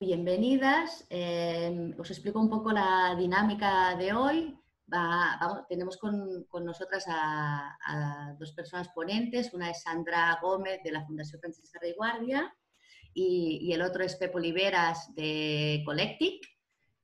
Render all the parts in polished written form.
bienvenidas. Os explico un poco la dinámica de hoy. Tenemos con nosotras a dos personas ponentes. Una es Sandra Gómez, de la Fundación Francesc Ferrer i Guàrdia, y el otro es Pep Oliveras, de Colectic,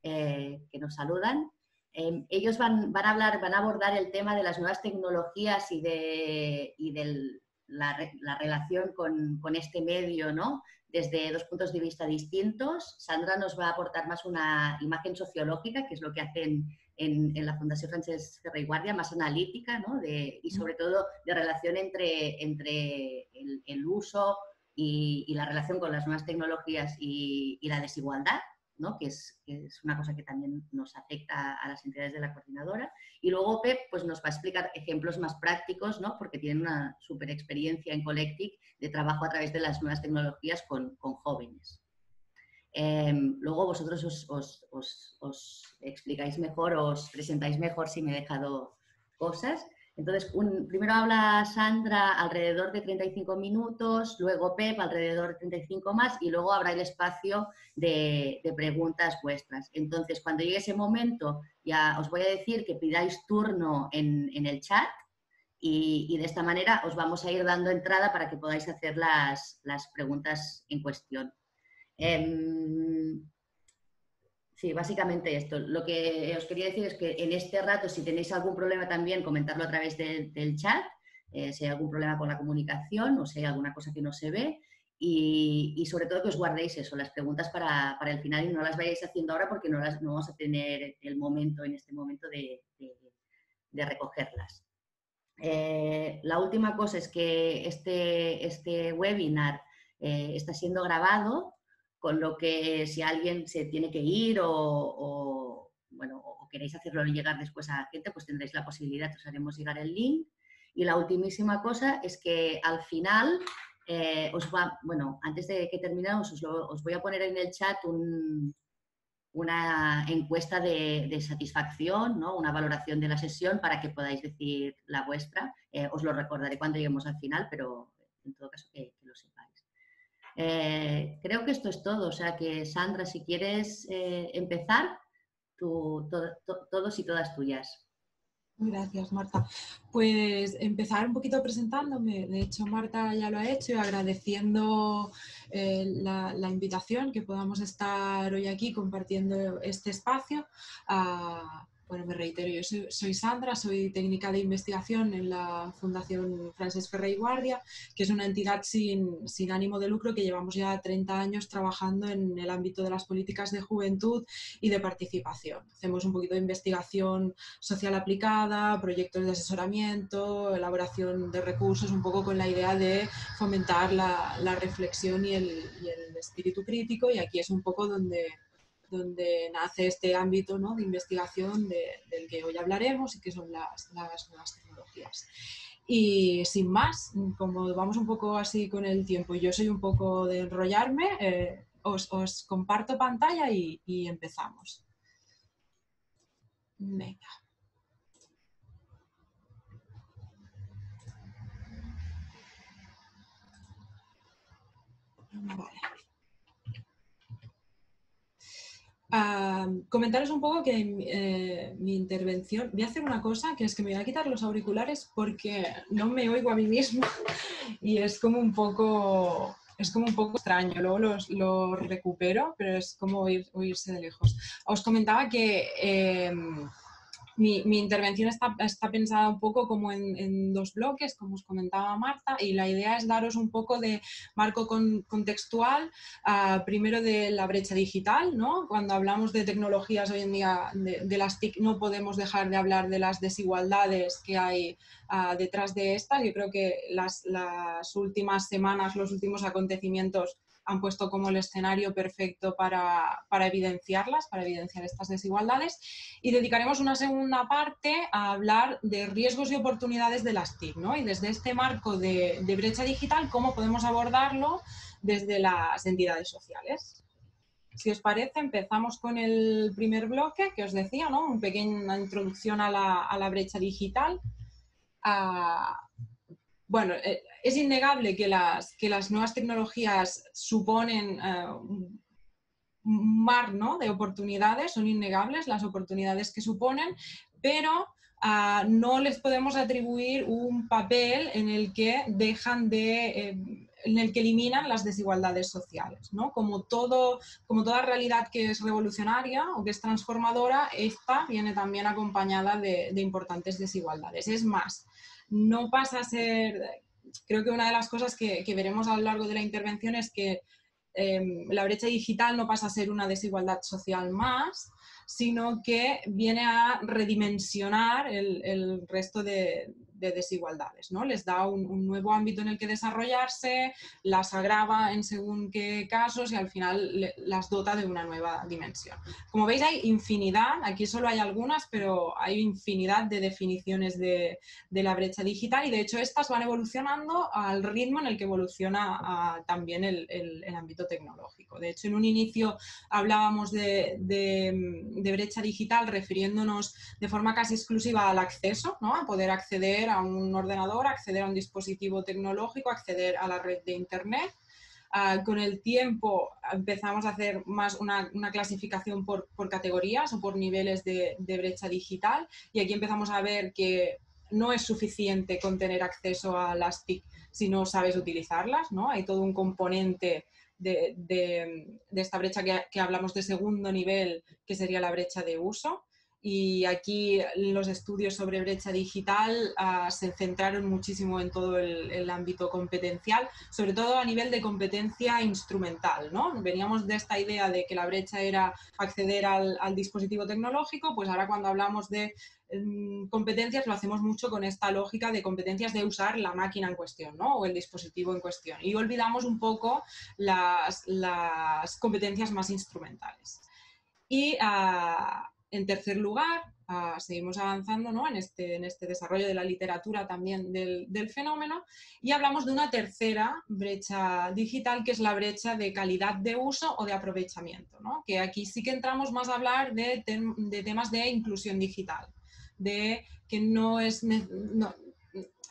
que nos saludan. Ellos van a abordar el tema de las nuevas tecnologías y de la relación con este medio, ¿no? Desde dos puntos de vista distintos. Sandra nos va a aportar más una imagen sociológica, que es lo que hacen en la Fundación Francesc Ferrer i Guàrdia, más analítica, ¿no? Y sobre todo de relación entre el uso y la relación con las nuevas tecnologías y la desigualdad, ¿no? que es una cosa que también nos afecta a las entidades de la coordinadora. Y luego Pep pues, nos va a explicar ejemplos más prácticos, ¿no? Porque tiene una súper experiencia en Colectic de trabajo a través de las nuevas tecnologías con jóvenes. Luego vosotros os explicáis mejor, os presentáis mejor si me he dejado cosas. Entonces, primero habla Sandra alrededor de 35 minutos, luego Pep alrededor de 35 más y luego habrá el espacio de preguntas vuestras. Entonces, cuando llegue ese momento, ya os voy a decir que pidáis turno en el chat y de esta manera os vamos a ir dando entrada para que podáis hacer las preguntas en cuestión. Sí, básicamente esto. Lo que os quería decir es que en este rato, si tenéis algún problema también, comentarlo a través del chat, si hay algún problema con la comunicación o si hay alguna cosa que no se ve. Y sobre todo que os guardéis eso, las preguntas para el final y no las vayáis haciendo ahora porque no vamos a tener el momento en este momento de recogerlas. La última cosa es que este webinar está siendo grabado, con lo que si alguien se tiene que ir o queréis hacerlo llegar después a la gente, pues tendréis la posibilidad, os haremos llegar el link. Y la ultimísima cosa es que al final, antes de que terminemos, os voy a poner en el chat una encuesta de satisfacción, ¿no? Una valoración de la sesión para que podáis decir la vuestra. Os lo recordaré cuando lleguemos al final, pero en todo caso que lo sepáis. Creo que esto es todo. O sea que, Sandra, si quieres empezar, todos y todas tuyas. Gracias, Marta. Pues empezar un poquito presentándome. De hecho, Marta ya lo ha hecho y agradeciendo la invitación, que podamos estar hoy aquí compartiendo este espacio. Bueno, me reitero, yo soy Sandra, soy técnica de investigación en la Fundación Francesc Ferrer i Guàrdia, que es una entidad sin ánimo de lucro que llevamos ya 30 años trabajando en el ámbito de las políticas de juventud y de participación. Hacemos un poquito de investigación social aplicada, proyectos de asesoramiento, elaboración de recursos, un poco con la idea de fomentar la reflexión y el espíritu crítico, y aquí es un poco donde nace este ámbito, ¿no?, de investigación del que hoy hablaremos y que son las nuevas tecnologías. Y sin más, como vamos un poco así con el tiempo, yo soy un poco de enrollarme, os comparto pantalla y empezamos. Venga. Vale. Comentaros un poco que mi intervención, voy a hacer una cosa, que es que me voy a quitar los auriculares porque no me oigo a mí misma y es como un poco extraño. Luego los recupero, pero es como oírse de lejos. Os comentaba que mi intervención está pensada un poco como en dos bloques, como os comentaba Marta, y la idea es daros un poco de marco contextual, primero de la brecha digital, ¿no? Cuando hablamos de tecnologías hoy en día, de las TIC, no podemos dejar de hablar de las desigualdades que hay detrás de estas. Yo creo que las últimas semanas, los últimos acontecimientos han puesto como el escenario perfecto para evidenciarlas, para evidenciar estas desigualdades, y dedicaremos una segunda parte a hablar de riesgos y oportunidades de las TIC, ¿no? Y desde este marco de brecha digital, cómo podemos abordarlo desde las entidades sociales. Si os parece, empezamos con el primer bloque que os decía, ¿no? Una pequeña introducción a la brecha digital. Bueno, es innegable que las nuevas tecnologías suponen mar, ¿no?, de oportunidades, son innegables las oportunidades que suponen, pero no les podemos atribuir un papel en el que en el que eliminan las desigualdades sociales, ¿no? Como toda realidad que es revolucionaria o que es transformadora, esta viene también acompañada de importantes desigualdades. Es más, no pasa a ser... Creo que una de las cosas que veremos a lo largo de la intervención es que la brecha digital no pasa a ser una desigualdad social más, sino que viene a redimensionar el resto de desigualdades, ¿no? Les da un nuevo ámbito en el que desarrollarse, las agrava en según qué casos y al final las dota de una nueva dimensión. Como veis, hay infinidad, aquí solo hay algunas, pero hay infinidad de definiciones de la brecha digital y de hecho estas van evolucionando al ritmo en el que evoluciona también el ámbito tecnológico. De hecho, en un inicio hablábamos de brecha digital refiriéndonos de forma casi exclusiva al acceso, ¿no? A poder acceder a un ordenador, acceder a un dispositivo tecnológico, acceder a la red de Internet. Con el tiempo empezamos a hacer más una clasificación por categorías o por niveles de brecha digital y aquí empezamos a ver que no es suficiente con tener acceso a las TIC si no sabes utilizarlas, ¿no? Hay todo un componente de esta brecha que hablamos de segundo nivel, que sería la brecha de uso. Y aquí los estudios sobre brecha digital se centraron muchísimo en todo el ámbito competencial, sobre todo a nivel de competencia instrumental, ¿no? Veníamos de esta idea de que la brecha era acceder al dispositivo tecnológico, pues ahora cuando hablamos de competencias lo hacemos mucho con esta lógica de competencias de usar la máquina en cuestión, ¿no? O el dispositivo en cuestión. Y olvidamos un poco las competencias más instrumentales. Y en tercer lugar, seguimos avanzando, ¿no?, en este desarrollo de la literatura también del fenómeno y hablamos de una tercera brecha digital que es la brecha de calidad de uso o de aprovechamiento, ¿no? Que aquí sí que entramos más a hablar de temas de inclusión digital, de que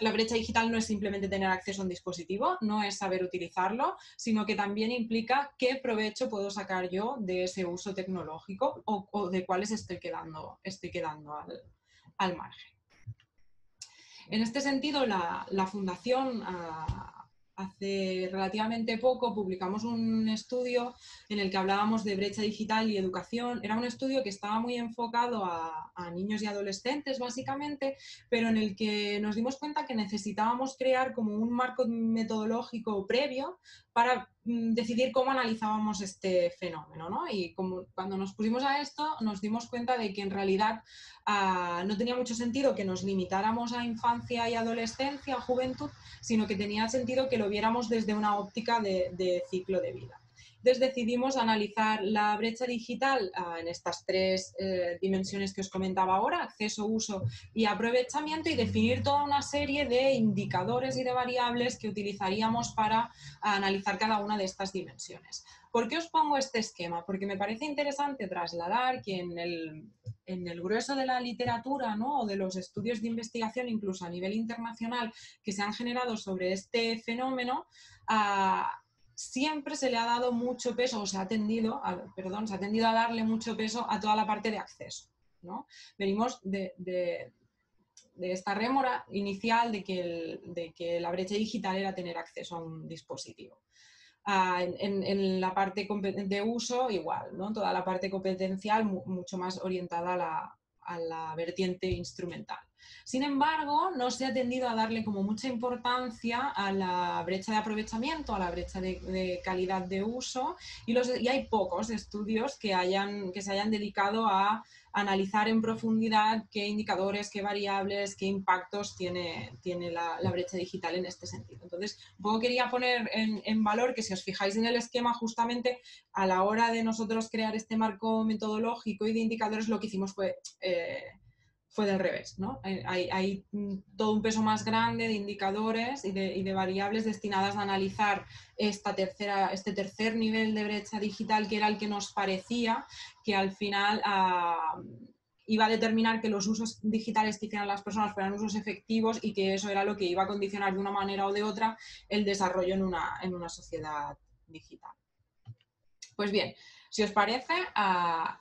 la brecha digital no es simplemente tener acceso a un dispositivo, no es saber utilizarlo, sino que también implica qué provecho puedo sacar yo de ese uso tecnológico o de cuáles estoy quedando al margen. En este sentido, la Fundación hace relativamente poco publicamos un estudio en el que hablábamos de brecha digital y educación. Era un estudio que estaba muy enfocado a niños y adolescentes, básicamente, pero en el que nos dimos cuenta que necesitábamos crear como un marco metodológico previo para decidir cómo analizábamos este fenómeno, ¿no? Y cuando nos pusimos a esto, nos dimos cuenta de que en realidad no tenía mucho sentido que nos limitáramos a infancia y adolescencia, a juventud, sino que tenía sentido que lo viéramos desde una óptica de ciclo de vida. Entonces decidimos analizar la brecha digital en estas tres dimensiones que os comentaba ahora, acceso, uso y aprovechamiento, y definir toda una serie de indicadores y de variables que utilizaríamos para analizar cada una de estas dimensiones. ¿Por qué os pongo este esquema? Porque me parece interesante trasladar que en el grueso de la literatura, ¿no?, o de los estudios de investigación, incluso a nivel internacional, que se han generado sobre este fenómeno, siempre se le ha dado mucho peso, o se ha tendido a darle mucho peso a toda la parte de acceso, ¿no? Venimos de esta rémora inicial de que la brecha digital era tener acceso a un dispositivo. En la parte de uso igual, ¿no? Toda la parte competencial mucho más orientada a la vertiente instrumental. Sin embargo, no se ha tendido a darle como mucha importancia a la brecha de aprovechamiento, a la brecha de calidad de uso, y hay pocos estudios que se hayan dedicado a analizar en profundidad qué indicadores, qué variables, qué impactos tiene la brecha digital en este sentido. Entonces, un poco quería poner en valor que si os fijáis en el esquema, justamente a la hora de nosotros crear este marco metodológico y de indicadores, lo que hicimos fue del revés, ¿no? Hay todo un peso más grande de indicadores y de variables destinadas a analizar este tercer nivel de brecha digital, que era el que nos parecía que al final iba a determinar que los usos digitales que hicieran las personas fueran usos efectivos y que eso era lo que iba a condicionar de una manera o de otra el desarrollo en una sociedad digital. Pues bien, si os parece,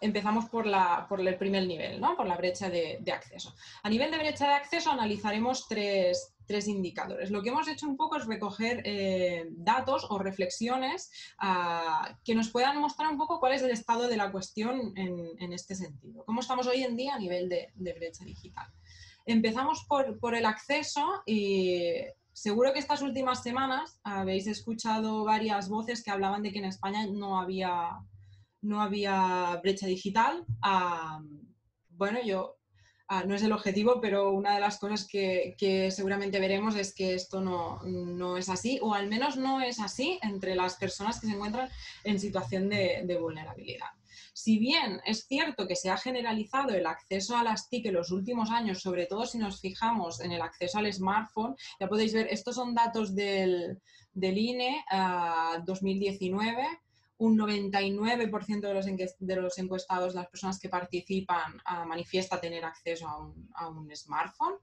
empezamos por el primer nivel, ¿no? Por la brecha de acceso. A nivel de brecha de acceso analizaremos tres indicadores. Lo que hemos hecho un poco es recoger datos o reflexiones que nos puedan mostrar un poco cuál es el estado de la cuestión en este sentido. ¿Cómo estamos hoy en día a nivel de brecha digital? Empezamos por el acceso y seguro que estas últimas semanas habéis escuchado varias voces que hablaban de que en España no había brecha digital. Bueno, no es el objetivo, pero una de las cosas que seguramente veremos es que esto no es así, o al menos no es así entre las personas que se encuentran en situación de vulnerabilidad. Si bien es cierto que se ha generalizado el acceso a las TIC en los últimos años, sobre todo si nos fijamos en el acceso al smartphone, ya podéis ver, estos son datos del INE 2019, un 99% de los encuestados, las personas que participan, manifiesta tener acceso a un smartphone.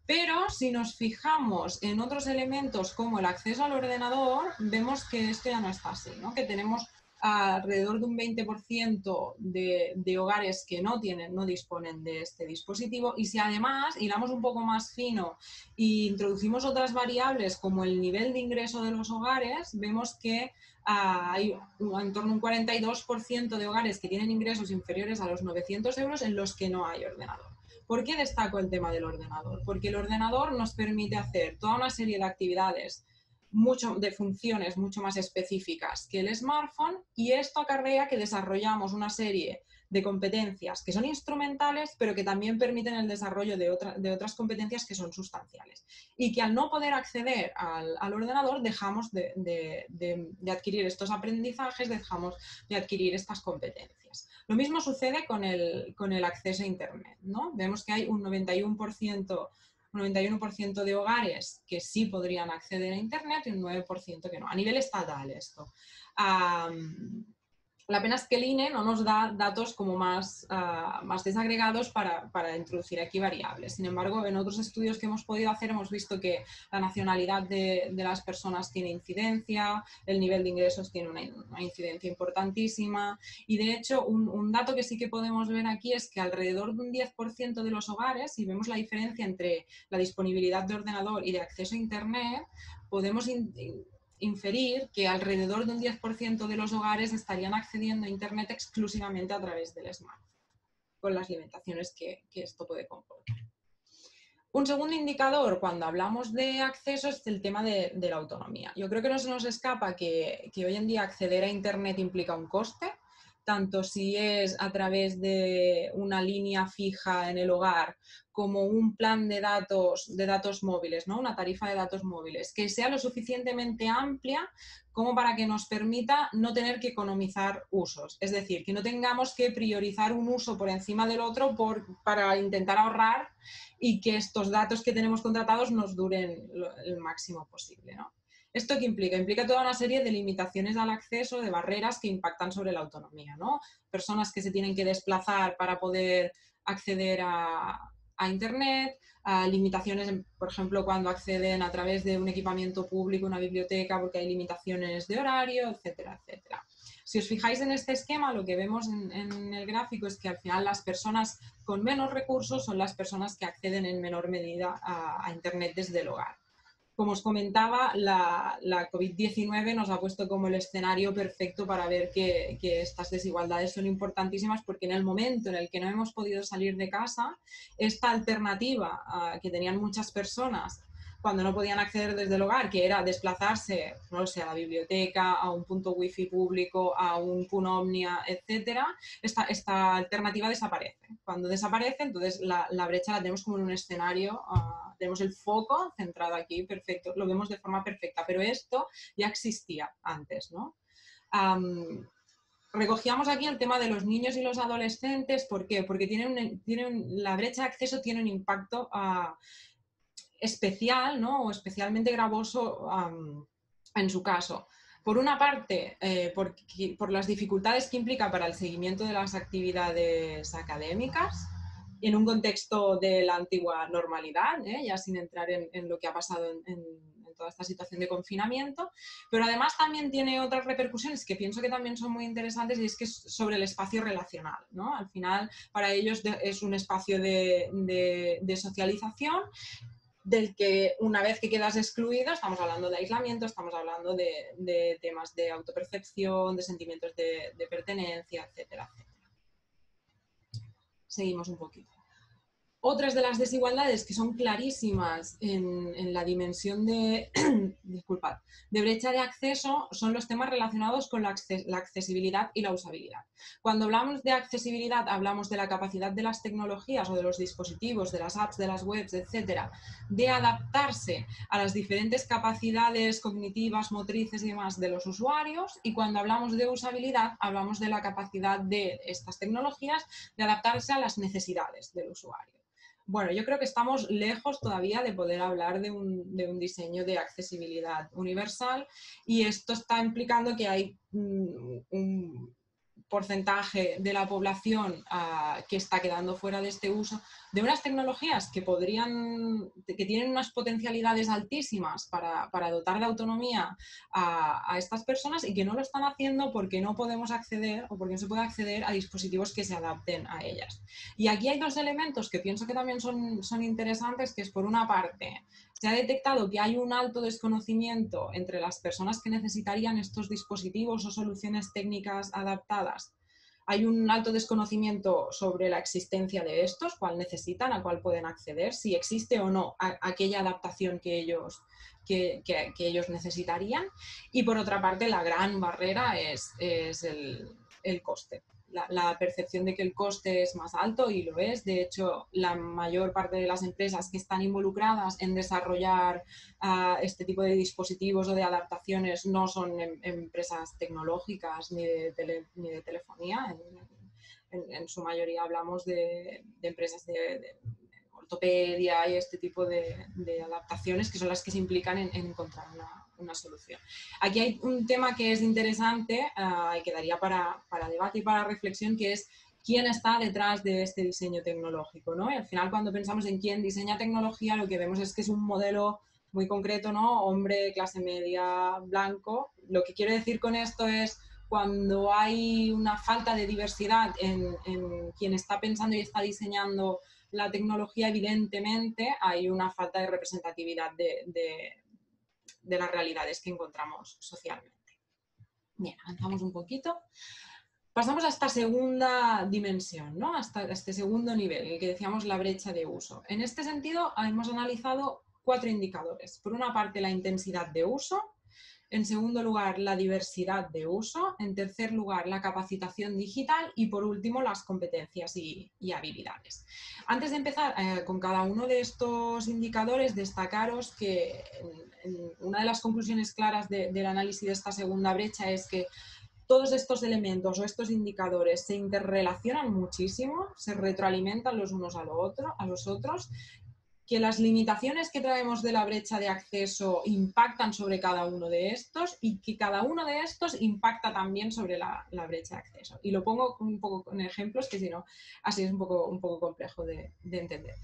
Pero si nos fijamos en otros elementos como el acceso al ordenador, vemos que esto ya no está así, ¿no? Que tenemos alrededor de un 20% de hogares que no disponen de este dispositivo, y si además hilamos un poco más fino e introducimos otras variables como el nivel de ingreso de los hogares, vemos que hay en torno a un 42% de hogares que tienen ingresos inferiores a los 900 euros en los que no hay ordenador. ¿Por qué destaco el tema del ordenador? Porque el ordenador nos permite hacer toda una serie de actividades, de funciones mucho más específicas que el smartphone, y esto acarrea que desarrollamos una serie de competencias que son instrumentales, pero que también permiten el desarrollo de otras competencias que son sustanciales, y que al no poder acceder al ordenador dejamos de adquirir estos aprendizajes, dejamos de adquirir estas competencias. Lo mismo sucede con el acceso a Internet, ¿no? Vemos que hay un 91% de hogares que sí podrían acceder a Internet y un 9% que no. A nivel estatal esto. La pena es que el INE no nos da datos como más desagregados para introducir aquí variables. Sin embargo, en otros estudios que hemos podido hacer hemos visto que la nacionalidad de las personas tiene incidencia, el nivel de ingresos tiene una incidencia importantísima, y de hecho un dato que sí que podemos ver aquí es que alrededor de un 10% de los hogares, si vemos la diferencia entre la disponibilidad de ordenador y de acceso a Internet, podemos inferir que alrededor de un 10% de los hogares estarían accediendo a Internet exclusivamente a través del smartphone, con las limitaciones que esto puede comportar. Un segundo indicador cuando hablamos de acceso es el tema de la autonomía. Yo creo que no se nos escapa que hoy en día acceder a Internet implica un coste, tanto si es a través de una línea fija en el hogar como un plan de datos móviles, ¿no? Una tarifa de datos móviles, que sea lo suficientemente amplia como para que nos permita no tener que economizar usos. Es decir, que no tengamos que priorizar un uso por encima del otro para intentar ahorrar y que estos datos que tenemos contratados nos duren el máximo posible, ¿no? ¿Esto qué implica? Implica toda una serie de limitaciones al acceso, de barreras que impactan sobre la autonomía, ¿no? Personas que se tienen que desplazar para poder acceder a Internet, limitaciones, por ejemplo, cuando acceden a través de un equipamiento público, una biblioteca, porque hay limitaciones de horario, etcétera, etcétera. Si os fijáis en este esquema, lo que vemos en el gráfico es que al final las personas con menos recursos son las personas que acceden en menor medida a Internet desde el hogar. Como os comentaba, la COVID-19 nos ha puesto como el escenario perfecto para ver que estas desigualdades son importantísimas, porque en el momento en el que no hemos podido salir de casa, esta alternativa que tenían muchas personas cuando no podían acceder desde el hogar, que era desplazarse, no lo sé, a la biblioteca, a un punto wifi público, a un punto Omnia, etcétera, esta alternativa desaparece. Cuando desaparece, entonces la brecha la tenemos como en un escenario, tenemos el foco centrado aquí, perfecto, lo vemos de forma perfecta, pero esto ya existía antes, ¿no? Recogíamos aquí el tema de los niños y los adolescentes. ¿Por qué? Porque la brecha de acceso tiene un impacto especial, ¿no? O especialmente gravoso en su caso. Por una parte, por las dificultades que implica para el seguimiento de las actividades académicas, en un contexto de la antigua normalidad, ya sin entrar en lo que ha pasado en toda esta situación de confinamiento, pero además también tiene otras repercusiones que pienso que también son muy interesantes, y es que es sobre el espacio relacional, ¿no? Al final, para ellos es un espacio de socialización, del que una vez que quedas excluido, estamos hablando de aislamiento, estamos hablando de temas de autopercepción, de sentimientos de pertenencia, etcétera, etcétera. Seguimos un poquito. Otras de las desigualdades que son clarísimas en la dimensión de, disculpad, de brecha de acceso son los temas relacionados con la accesibilidad y la usabilidad. Cuando hablamos de accesibilidad, hablamos de la capacidad de las tecnologías o de los dispositivos, de las apps, de las webs, etcétera, de adaptarse a las diferentes capacidades cognitivas, motrices y demás de los usuarios, y cuando hablamos de usabilidad, hablamos de la capacidad de estas tecnologías de adaptarse a las necesidades del usuario. Bueno, yo creo que estamos lejos todavía de poder hablar de un diseño de accesibilidad universal, y esto está implicando que hay un porcentaje de la población que está quedando fuera de este uso de unas tecnologías que tienen unas potencialidades altísimas para dotar de autonomía a estas personas, y que no lo están haciendo porque no podemos acceder o porque no se puede acceder a dispositivos que se adapten a ellas. Y aquí hay dos elementos que pienso que también son interesantes, que es, por una parte, se ha detectado que hay un alto desconocimiento entre las personas que necesitarían estos dispositivos o soluciones técnicas adaptadas. Hay un alto desconocimiento sobre la existencia de estos, cuál necesitan, a cuál pueden acceder, si existe o no aquella adaptación que ellos necesitarían. Y por otra parte, la gran barrera es el coste. La percepción de que el coste es más alto, y lo es. De hecho, la mayor parte de las empresas que están involucradas en desarrollar este tipo de dispositivos o de adaptaciones no son empresas tecnológicas ni de telefonía. En su mayoría hablamos de empresas de ortopedia y este tipo de adaptaciones, que son las que se implican en encontrar una solución. Aquí hay un tema que es interesante y que daría para debate y para reflexión, que es quién está detrás de este diseño tecnológico, ¿no? Y al final, cuando pensamos en quién diseña tecnología, lo que vemos es que es un modelo muy concreto, ¿no? Hombre, clase media, blanco. Lo que quiero decir con esto es, cuando hay una falta de diversidad en quien está pensando y está diseñando la tecnología, evidentemente hay una falta de representatividad de las realidades que encontramos socialmente. Bien, avanzamos un poquito. Pasamos a esta segunda dimensión, ¿no? Hasta este segundo nivel, el que decíamos la brecha de uso. En este sentido, hemos analizado 4 indicadores. Por una parte, la intensidad de uso. En segundo lugar, la diversidad de uso. En tercer lugar, la capacitación digital. Y por último, las competencias y habilidades. Antes de empezar con cada uno de estos indicadores, destacaros que una de las conclusiones claras del análisis de esta segunda brecha es que todos estos elementos o estos indicadores se interrelacionan muchísimo, se retroalimentan los unos a los otros, que las limitaciones que traemos de la brecha de acceso impactan sobre cada uno de estos, y que cada uno de estos impacta también sobre la brecha de acceso. Y lo pongo un poco con ejemplos, que si no, así es un poco complejo de entender.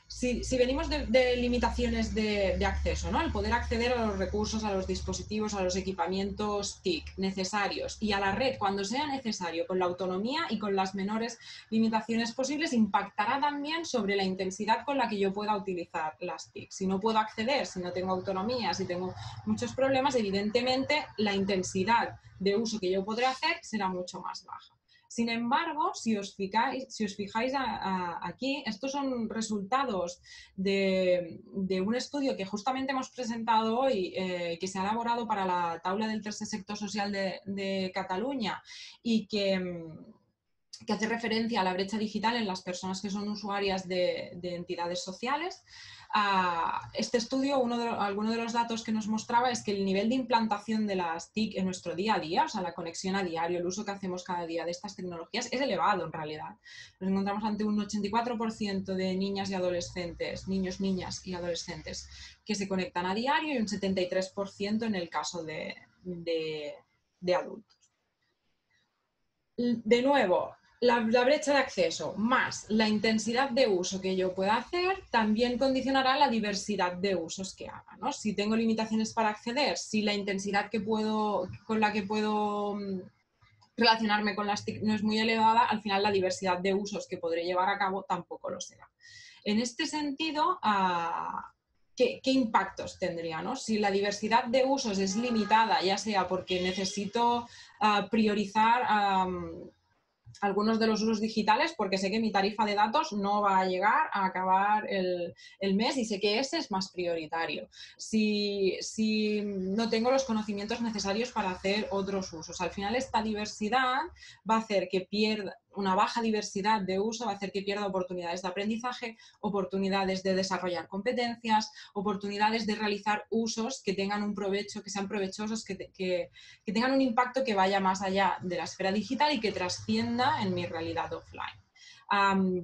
Si venimos de limitaciones de acceso, ¿no? El poder acceder a los recursos, a los dispositivos, a los equipamientos TIC necesarios y a la red cuando sea necesario, con la autonomía y con las menores limitaciones posibles, impactará también sobre la intensidad con la que yo pueda utilizar las TIC. Si no puedo acceder, si no tengo autonomía, si tengo muchos problemas, evidentemente la intensidad de uso que yo podré hacer será mucho más baja. Sin embargo, si os fijáis aquí, estos son resultados de un estudio que justamente hemos presentado hoy, que se ha elaborado para la taula del tercer sector social de Cataluña, y que hace referencia a la brecha digital en las personas que son usuarias de entidades sociales. Este estudio, alguno de los datos que nos mostraba es que el nivel de implantación de las TIC en nuestro día a día, o sea, la conexión a diario, el uso que hacemos cada día de estas tecnologías, es elevado en realidad. Nos encontramos ante un 84% de niñas y adolescentes, niños, niñas y adolescentes que se conectan a diario, y un 73% en el caso de adultos. De nuevo, la brecha de acceso más la intensidad de uso que yo pueda hacer también condicionará la diversidad de usos que haga, ¿no? Si tengo limitaciones para acceder, si la intensidad con la que puedo relacionarme con las TIC no es muy elevada, al final la diversidad de usos que podré llevar a cabo tampoco lo será. En este sentido, ¿qué impactos tendría, ¿no? Si la diversidad de usos es limitada, ya sea porque necesito priorizar algunos de los usos digitales porque sé que mi tarifa de datos no va a llegar a acabar el mes y sé que ese es más prioritario. Si no tengo los conocimientos necesarios para hacer otros usos. Al final esta diversidad va a hacer que pierda, una baja diversidad de uso va a hacer que pierda oportunidades de aprendizaje, oportunidades de desarrollar competencias, oportunidades de realizar usos que tengan un provecho, que sean provechosos, que tengan un impacto que vaya más allá de la esfera digital y que trascienda en mi realidad offline.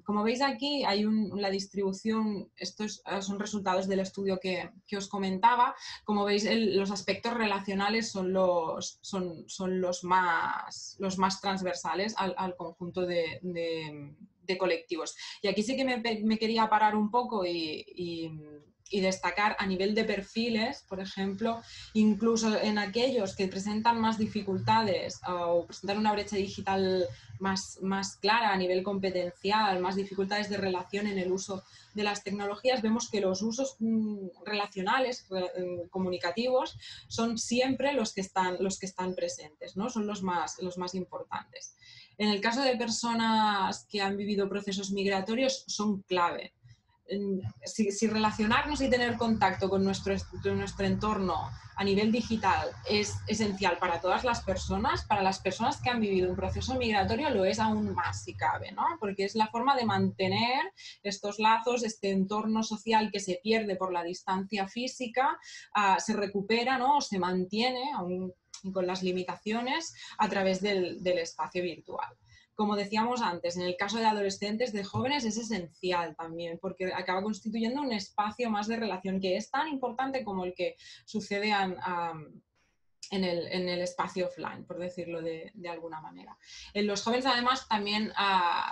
Como veis aquí hay la distribución, estos son resultados del estudio que os comentaba. Como veis, los aspectos relacionales son los más transversales al conjunto de colectivos. Y aquí sí que me quería parar un poco y destacar a nivel de perfiles, por ejemplo, incluso en aquellos que presentan más dificultades o presentan una brecha digital más clara a nivel competencial, más dificultades de relación en el uso de las tecnologías, vemos que los usos relacionales, comunicativos, son siempre los que están presentes, ¿no? Son los más importantes. En el caso de personas que han vivido procesos migratorios, son clave. Si relacionarnos y tener contacto con nuestro entorno a nivel digital es esencial para todas las personas, para las personas que han vivido un proceso migratorio lo es aún más si cabe, ¿no? Porque es la forma de mantener estos lazos, este entorno social que se pierde por la distancia física, se recupera, ¿no? O se mantiene aún con las limitaciones a través del espacio virtual. Como decíamos antes, en el caso de adolescentes, de jóvenes, es esencial también, porque acaba constituyendo un espacio más de relación que es tan importante como el que sucede en el espacio offline, por decirlo de alguna manera. En los jóvenes, además, también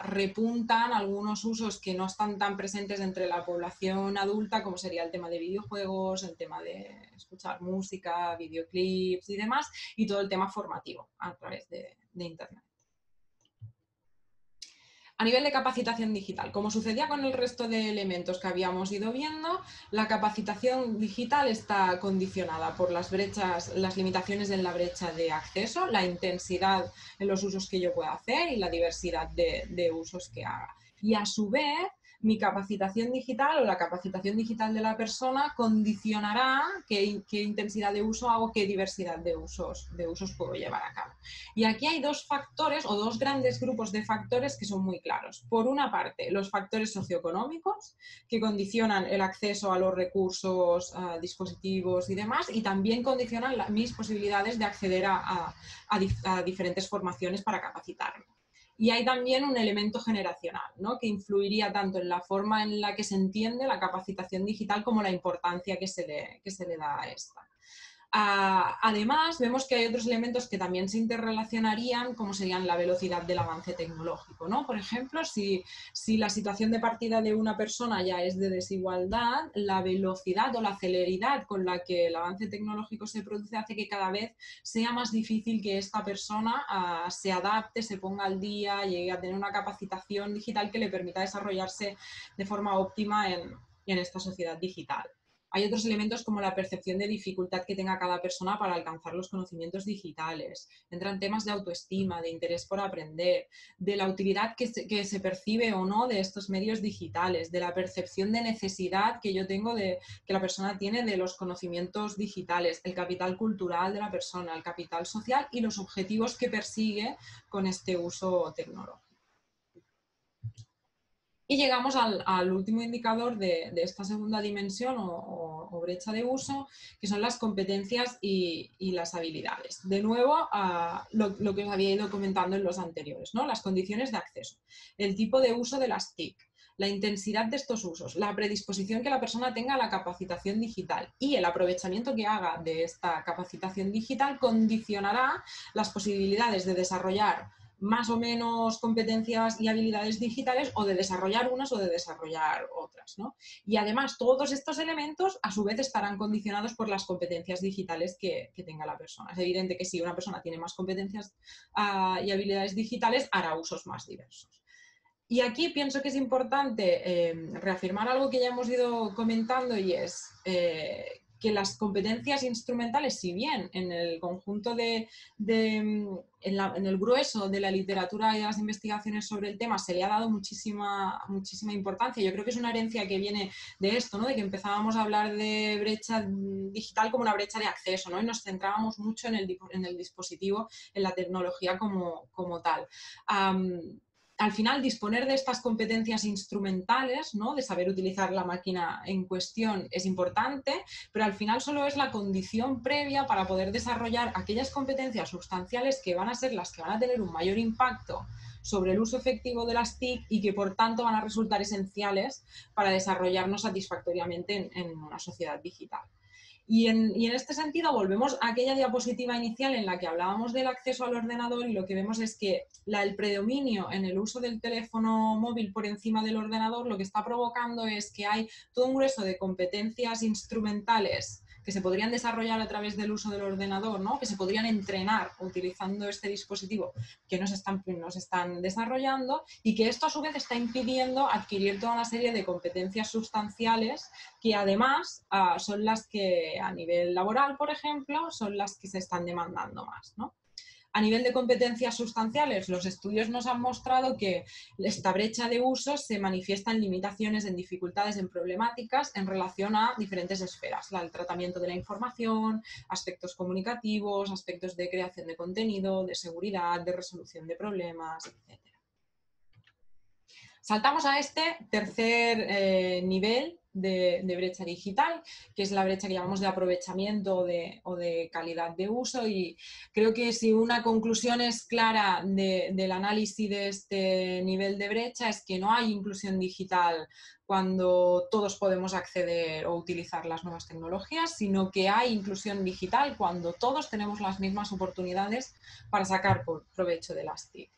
repuntan algunos usos que no están tan presentes entre la población adulta, como sería el tema de videojuegos, el tema de escuchar música, videoclips y demás, y todo el tema formativo a través de Internet. A nivel de capacitación digital, como sucedía con el resto de elementos que habíamos ido viendo, la capacitación digital está condicionada por las brechas, las limitaciones en la brecha de acceso, la intensidad en los usos que yo pueda hacer y la diversidad de usos que haga. Y a su vez, mi capacitación digital o la capacitación digital de la persona condicionará qué intensidad de uso hago, qué diversidad de usos puedo llevar a cabo. Y aquí hay dos factores o dos grandes grupos de factores que son muy claros. Por una parte, los factores socioeconómicos que condicionan el acceso a los recursos, a dispositivos y demás, y también condicionan mis posibilidades de acceder a diferentes formaciones para capacitarme. Y hay también un elemento generacional, ¿no? Que influiría tanto en la forma en la que se entiende la capacitación digital como la importancia que se le da a esta. Además, vemos que hay otros elementos que también se interrelacionarían, como serían la velocidad del avance tecnológico, ¿no? Por ejemplo, si la situación de partida de una persona ya es de desigualdad, la velocidad o la celeridad con la que el avance tecnológico se produce hace que cada vez sea más difícil que esta persona se adapte, se ponga al día, llegue a tener una capacitación digital que le permita desarrollarse de forma óptima en esta sociedad digital. Hay otros elementos como la percepción de dificultad que tenga cada persona para alcanzar los conocimientos digitales. Entran temas de autoestima, de interés por aprender, de la utilidad que se percibe o no de estos medios digitales, de la percepción de necesidad que yo tengo, que la persona tiene de los conocimientos digitales, el capital cultural de la persona, el capital social y los objetivos que persigue con este uso tecnológico. Y llegamos al último indicador de esta segunda dimensión o brecha de uso, que son las competencias y las habilidades. De nuevo, lo que os había ido comentando en los anteriores, ¿no? Las condiciones de acceso, el tipo de uso de las TIC, la intensidad de estos usos, la predisposición que la persona tenga a la capacitación digital y el aprovechamiento que haga de esta capacitación digital condicionará las posibilidades de desarrollar más o menos competencias y habilidades digitales, o de desarrollar unas o de desarrollar otras, ¿no? Y además todos estos elementos a su vez estarán condicionados por las competencias digitales que tenga la persona. Es evidente que si una persona tiene más competencias y habilidades digitales, hará usos más diversos. Y aquí pienso que es importante reafirmar algo que ya hemos ido comentando, y es que las competencias instrumentales, si bien en el conjunto en el grueso de la literatura y de las investigaciones sobre el tema se le ha dado muchísima importancia, yo creo que es una herencia que viene de esto, ¿no? De que empezábamos a hablar de brecha digital como una brecha de acceso, ¿no? Y nos centrábamos mucho en el dispositivo, en la tecnología como tal. Al final, disponer de estas competencias instrumentales, ¿no? De saber utilizar la máquina en cuestión, es importante, pero al final solo es la condición previa para poder desarrollar aquellas competencias sustanciales que van a ser las que van a tener un mayor impacto sobre el uso efectivo de las TIC y que por tanto van a resultar esenciales para desarrollarnos satisfactoriamente en una sociedad digital. Y en este sentido volvemos a aquella diapositiva inicial en la que hablábamos del acceso al ordenador, y lo que vemos es que el predominio en el uso del teléfono móvil por encima del ordenador lo que está provocando es que hay todo un grueso de competencias instrumentales que se podrían desarrollar a través del uso del ordenador, ¿no? Que se podrían entrenar utilizando este dispositivo, que no se están desarrollando, y que esto a su vez está impidiendo adquirir toda una serie de competencias sustanciales que además son las que a nivel laboral, por ejemplo, son las que se están demandando más, ¿no? A nivel de competencias sustanciales, los estudios nos han mostrado que esta brecha de uso se manifiesta en limitaciones, en dificultades, en problemáticas en relación a diferentes esferas: el tratamiento de la información, aspectos comunicativos, aspectos de creación de contenido, de seguridad, de resolución de problemas, etc. Saltamos a este tercer nivel de brecha digital, que es la brecha que llamamos de aprovechamiento o de calidad de uso, y creo que si una conclusión es clara del análisis de este nivel de brecha es que no hay inclusión digital cuando todos podemos acceder o utilizar las nuevas tecnologías, sino que hay inclusión digital cuando todos tenemos las mismas oportunidades para sacar provecho de las TIC.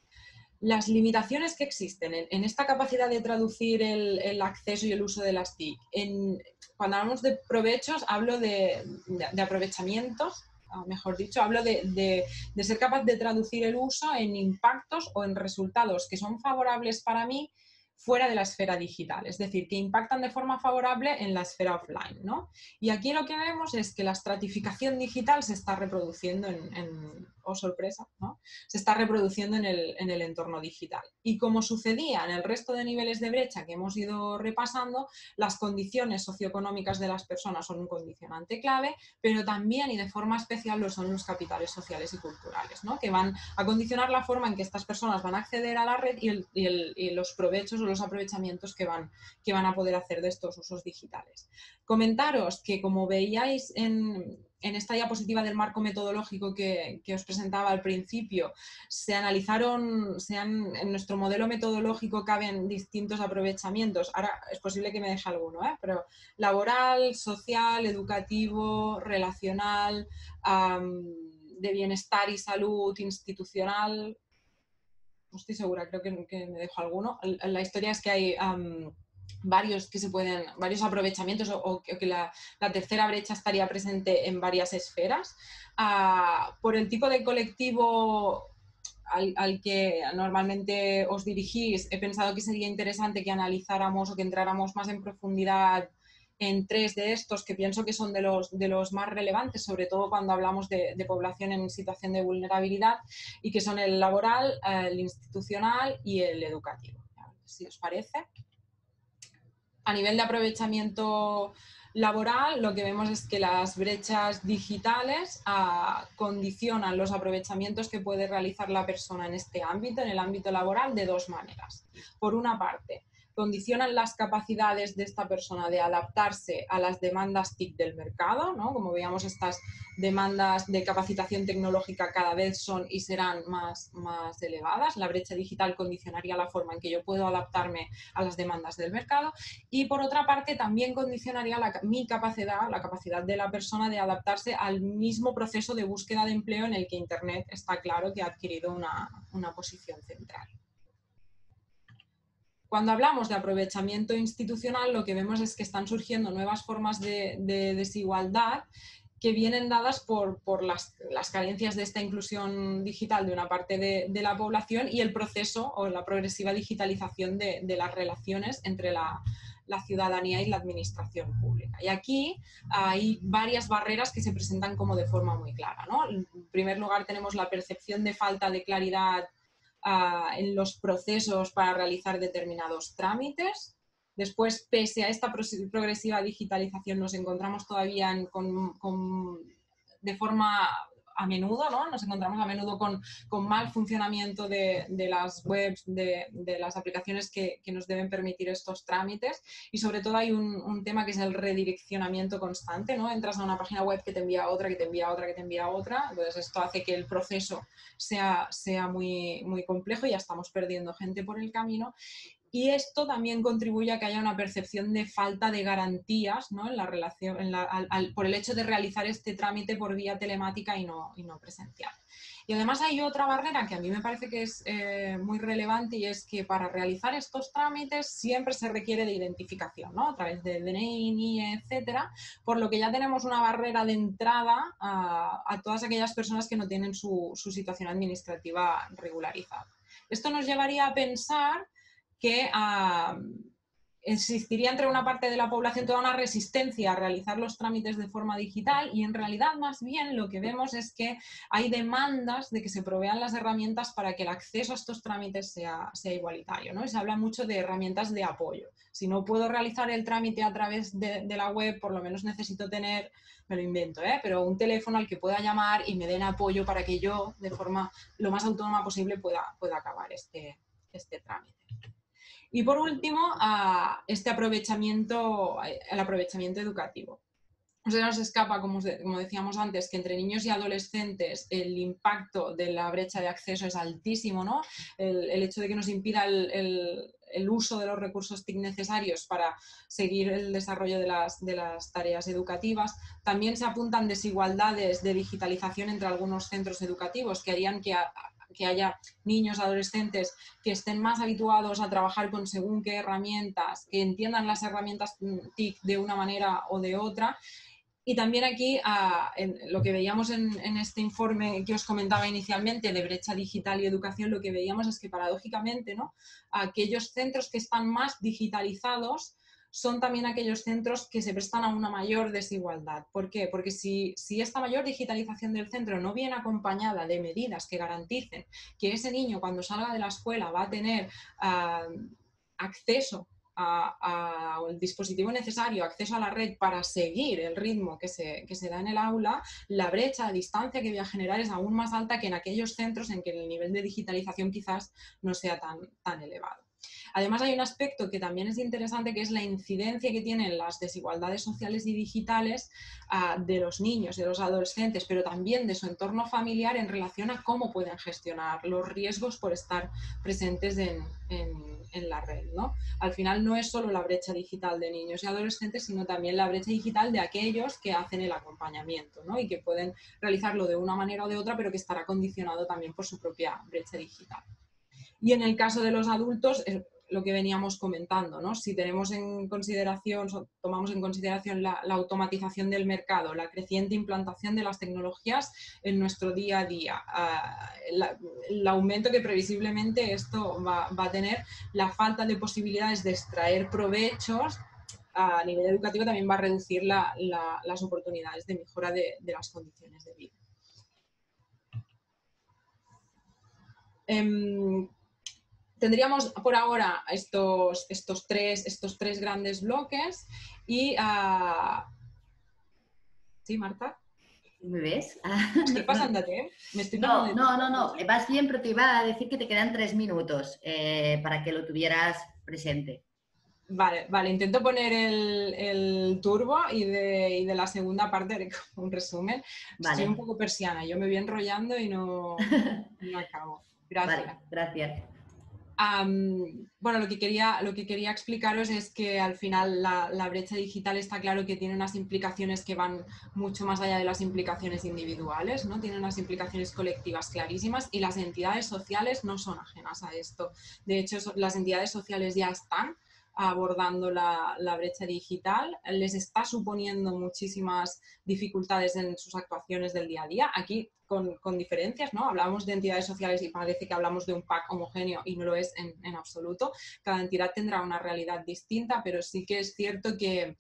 Las limitaciones que existen en esta capacidad de traducir el acceso y el uso de las TIC. Cuando hablamos de provechos, hablo de aprovechamientos, mejor dicho, hablo de ser capaz de traducir el uso en impactos o en resultados que son favorables para mí fuera de la esfera digital, es decir, que impactan de forma favorable en la esfera offline, ¿no? Y aquí lo que vemos es que la estratificación digital se está reproduciendo oh sorpresa, ¿no? Se está reproduciendo en el entorno digital. Y como sucedía en el resto de niveles de brecha que hemos ido repasando, las condiciones socioeconómicas de las personas son un condicionante clave, pero también y de forma especial lo son los capitales sociales y culturales, ¿no? Que van a condicionar la forma en que estas personas van a acceder a la red y los provechos o los aprovechamientos que van a poder hacer de estos usos digitales. Comentaros que, como veíais en esta diapositiva del marco metodológico que os presentaba al principio, en nuestro modelo metodológico caben distintos aprovechamientos. Ahora es posible que me deje alguno, pero laboral, social, educativo, relacional, de bienestar y salud, institucional. No estoy segura, creo que me dejo alguno. La historia es que hay varios aprovechamientos, o que la tercera brecha estaría presente en varias esferas. Por el tipo de colectivo al que normalmente os dirigís, he pensado que sería interesante que analizáramos o que entráramos más en profundidad en tres de estos, que pienso que son de los más relevantes, sobre todo cuando hablamos de población en situación de vulnerabilidad, y que son el laboral, el institucional y el educativo. Si os parece. A nivel de aprovechamiento laboral, lo que vemos es que las brechas digitales condicionan los aprovechamientos que puede realizar la persona en este ámbito, en el ámbito laboral, de dos maneras. Por una parte, condicionan las capacidades de esta persona de adaptarse a las demandas TIC del mercado, ¿no? Como veíamos, estas demandas de capacitación tecnológica cada vez son y serán más elevadas. La brecha digital condicionaría la forma en que yo puedo adaptarme a las demandas del mercado y, por otra parte, también condicionaría mi capacidad, la capacidad de la persona de adaptarse al mismo proceso de búsqueda de empleo en el que Internet está claro que ha adquirido una posición central. Cuando hablamos de aprovechamiento institucional, lo que vemos es que están surgiendo nuevas formas de desigualdad que vienen dadas por las carencias de esta inclusión digital de una parte de la población y el proceso o la progresiva digitalización de las relaciones entre la ciudadanía y la administración pública. Y aquí hay varias barreras que se presentan como de forma muy clara, ¿no? En primer lugar, tenemos la percepción de falta de claridad en los procesos para realizar determinados trámites. Después, pese a esta progresiva digitalización, nos encontramos todavía de forma a menudo, ¿no? Nos encontramos a menudo con mal funcionamiento de las webs, de las aplicaciones que nos deben permitir estos trámites, y sobre todo hay un tema que es el redireccionamiento constante, ¿no? Entras a una página web que te envía otra, que te envía otra, que te envía otra, entonces esto hace que el proceso sea muy, muy complejo y ya estamos perdiendo gente por el camino. Y esto también contribuye a que haya una percepción de falta de garantías, ¿no? En la relación, por el hecho de realizar este trámite por vía telemática y no presencial. Y además hay otra barrera que a mí me parece que es muy relevante, y es que para realizar estos trámites siempre se requiere de identificación, ¿no? A través de DNI, NIE, etcétera, por lo que ya tenemos una barrera de entrada a todas aquellas personas que no tienen su situación administrativa regularizada. Esto nos llevaría a pensar que existiría entre una parte de la población toda una resistencia a realizar los trámites de forma digital, y en realidad más bien lo que vemos es que hay demandas de que se provean las herramientas para que el acceso a estos trámites sea igualitario, ¿no? Y se habla mucho de herramientas de apoyo. Si no puedo realizar el trámite a través de la web, por lo menos necesito tener, me lo invento, pero un teléfono al que pueda llamar y me den apoyo para que yo, de forma lo más autónoma posible, pueda acabar este trámite. Y por último, el aprovechamiento educativo. No se nos escapa, como decíamos antes, que entre niños y adolescentes el impacto de la brecha de acceso es altísimo, ¿no? El hecho de que nos impida el uso de los recursos TIC necesarios para seguir el desarrollo de las tareas educativas. También se apuntan desigualdades de digitalización entre algunos centros educativos que harían que haya niños, adolescentes que estén más habituados a trabajar con según qué herramientas, que entiendan las herramientas TIC de una manera o de otra. Y también aquí, lo que veíamos en este informe que os comentaba inicialmente de brecha digital y educación, lo que veíamos es que paradójicamente, ¿no?, aquellos centros que están más digitalizados son también aquellos centros que se prestan a una mayor desigualdad. ¿Por qué? Porque si esta mayor digitalización del centro no viene acompañada de medidas que garanticen que ese niño, cuando salga de la escuela, va a tener acceso al dispositivo necesario, acceso a la red para seguir el ritmo que se da en el aula, la brecha a distancia que voy a generar es aún más alta que en aquellos centros en que el nivel de digitalización quizás no sea tan elevado. Además, hay un aspecto que también es interesante, que es la incidencia que tienen las desigualdades sociales y digitales de los niños y de los adolescentes, pero también de su entorno familiar en relación a cómo pueden gestionar los riesgos por estar presentes en la red, ¿no? Al final no es solo la brecha digital de niños y adolescentes, sino también la brecha digital de aquellos que hacen el acompañamiento, ¿no? Y que pueden realizarlo de una manera o de otra, pero que estará condicionado también por su propia brecha digital. Y en el caso de los adultos, lo que veníamos comentando, ¿no? Si tomamos en consideración la automatización del mercado, la creciente implantación de las tecnologías en nuestro día a día, el aumento que previsiblemente esto va a tener, la falta de posibilidades de extraer provechos a nivel educativo también va a reducir las oportunidades de mejora de las condiciones de vida. Tendríamos por ahora estos tres grandes bloques y... ¿Sí, Marta? ¿Me ves? Estoy pasándote, me estoy pasando. No, vas bien, pero te iba a decir que te quedan 3 minutos para que lo tuvieras presente. Vale, intento poner el turbo y de la segunda parte haré como un resumen. Estoy un Vale, poco persiana, yo me voy enrollando y no acabo. vale, Gracias. gracias. Bueno, lo que quería explicaros es que al final la brecha digital está claro que tiene unas implicaciones que van mucho más allá de las implicaciones individuales, ¿no? Tiene unas implicaciones colectivas clarísimas y las entidades sociales no son ajenas a esto. De hecho, las entidades sociales ya están abordando la brecha digital, les está suponiendo muchísimas dificultades en sus actuaciones del día a día. Aquí con diferencias, ¿no? Hablamos de entidades sociales y parece que hablamos de un pack homogéneo y no lo es en absoluto. Cada entidad tendrá una realidad distinta, pero sí que es cierto que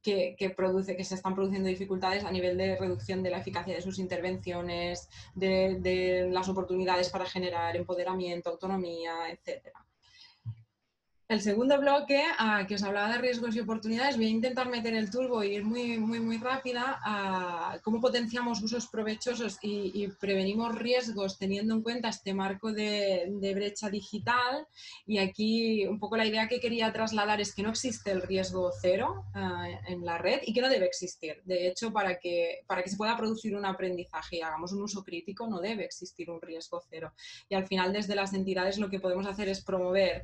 se están produciendo dificultades a nivel de reducción de la eficacia de sus intervenciones, de las oportunidades para generar empoderamiento, autonomía, etcétera. El segundo bloque, que os hablaba de riesgos y oportunidades, voy a intentar meter el turbo e ir muy rápida a cómo potenciamos usos provechosos y prevenimos riesgos teniendo en cuenta este marco de brecha digital. Y aquí un poco la idea que quería trasladar es que no existe el riesgo cero en la red y que no debe existir. De hecho, para que se pueda producir un aprendizaje y hagamos un uso crítico, no debe existir un riesgo cero. Y al final, desde las entidades, lo que podemos hacer es promover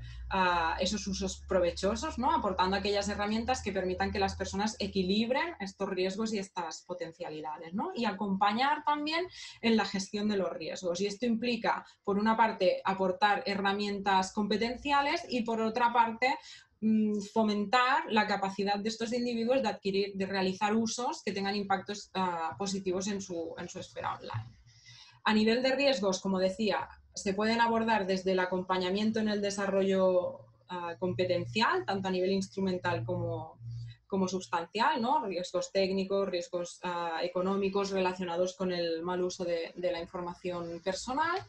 esos usos provechosos, ¿no? Aportando aquellas herramientas que permitan que las personas equilibren estos riesgos y estas potencialidades, ¿no? Y acompañar también en la gestión de los riesgos. Y esto implica, por una parte, aportar herramientas competenciales y, por otra parte, fomentar la capacidad de estos individuos de realizar usos que tengan impactos positivos en su esfera online. A nivel de riesgos, como decía, se pueden abordar desde el acompañamiento en el desarrollo competencial, tanto a nivel instrumental como sustancial, ¿no? Riesgos técnicos, riesgos económicos relacionados con el mal uso de la información personal.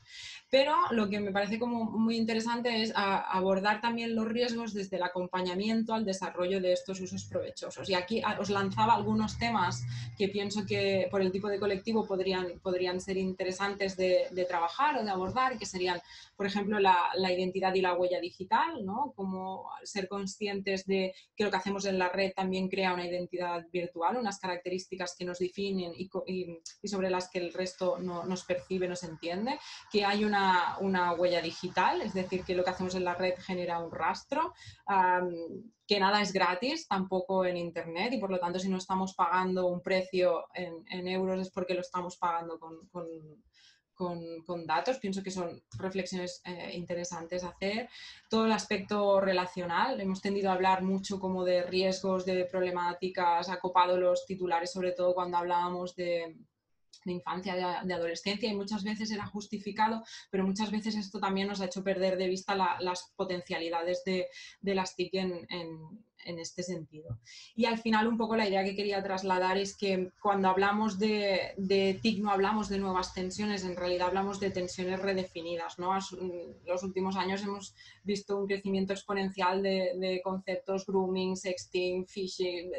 Pero lo que me parece como muy interesante es abordar también los riesgos desde el acompañamiento al desarrollo de estos usos provechosos. Y aquí os lanzaba algunos temas que pienso que por el tipo de colectivo podrían ser interesantes de trabajar o de abordar, que serían, por ejemplo, la identidad y la huella digital, ¿no? Como ser conscientes de que lo que hacemos en la red también crea una identidad virtual, unas características que nos definen y sobre las que el resto no nos percibe, nos entiende, que hay una huella digital, es decir, que lo que hacemos en la red genera un rastro, que nada es gratis, tampoco en Internet, y por lo tanto si no estamos pagando un precio en euros es porque lo estamos pagando con datos. Pienso que son reflexiones interesantes a hacer. Todo el aspecto relacional, hemos tendido a hablar mucho como de riesgos, de problemáticas, ha copado los titulares, sobre todo cuando hablábamos de infancia, de adolescencia, y muchas veces era justificado, pero muchas veces esto también nos ha hecho perder de vista las potencialidades de las TIC en este sentido. Y al final un poco la idea que quería trasladar es que cuando hablamos de TIC no hablamos de nuevas tensiones, en realidad hablamos de tensiones redefinidas, ¿no? En los últimos años hemos visto un crecimiento exponencial de conceptos grooming, sexting, phishing,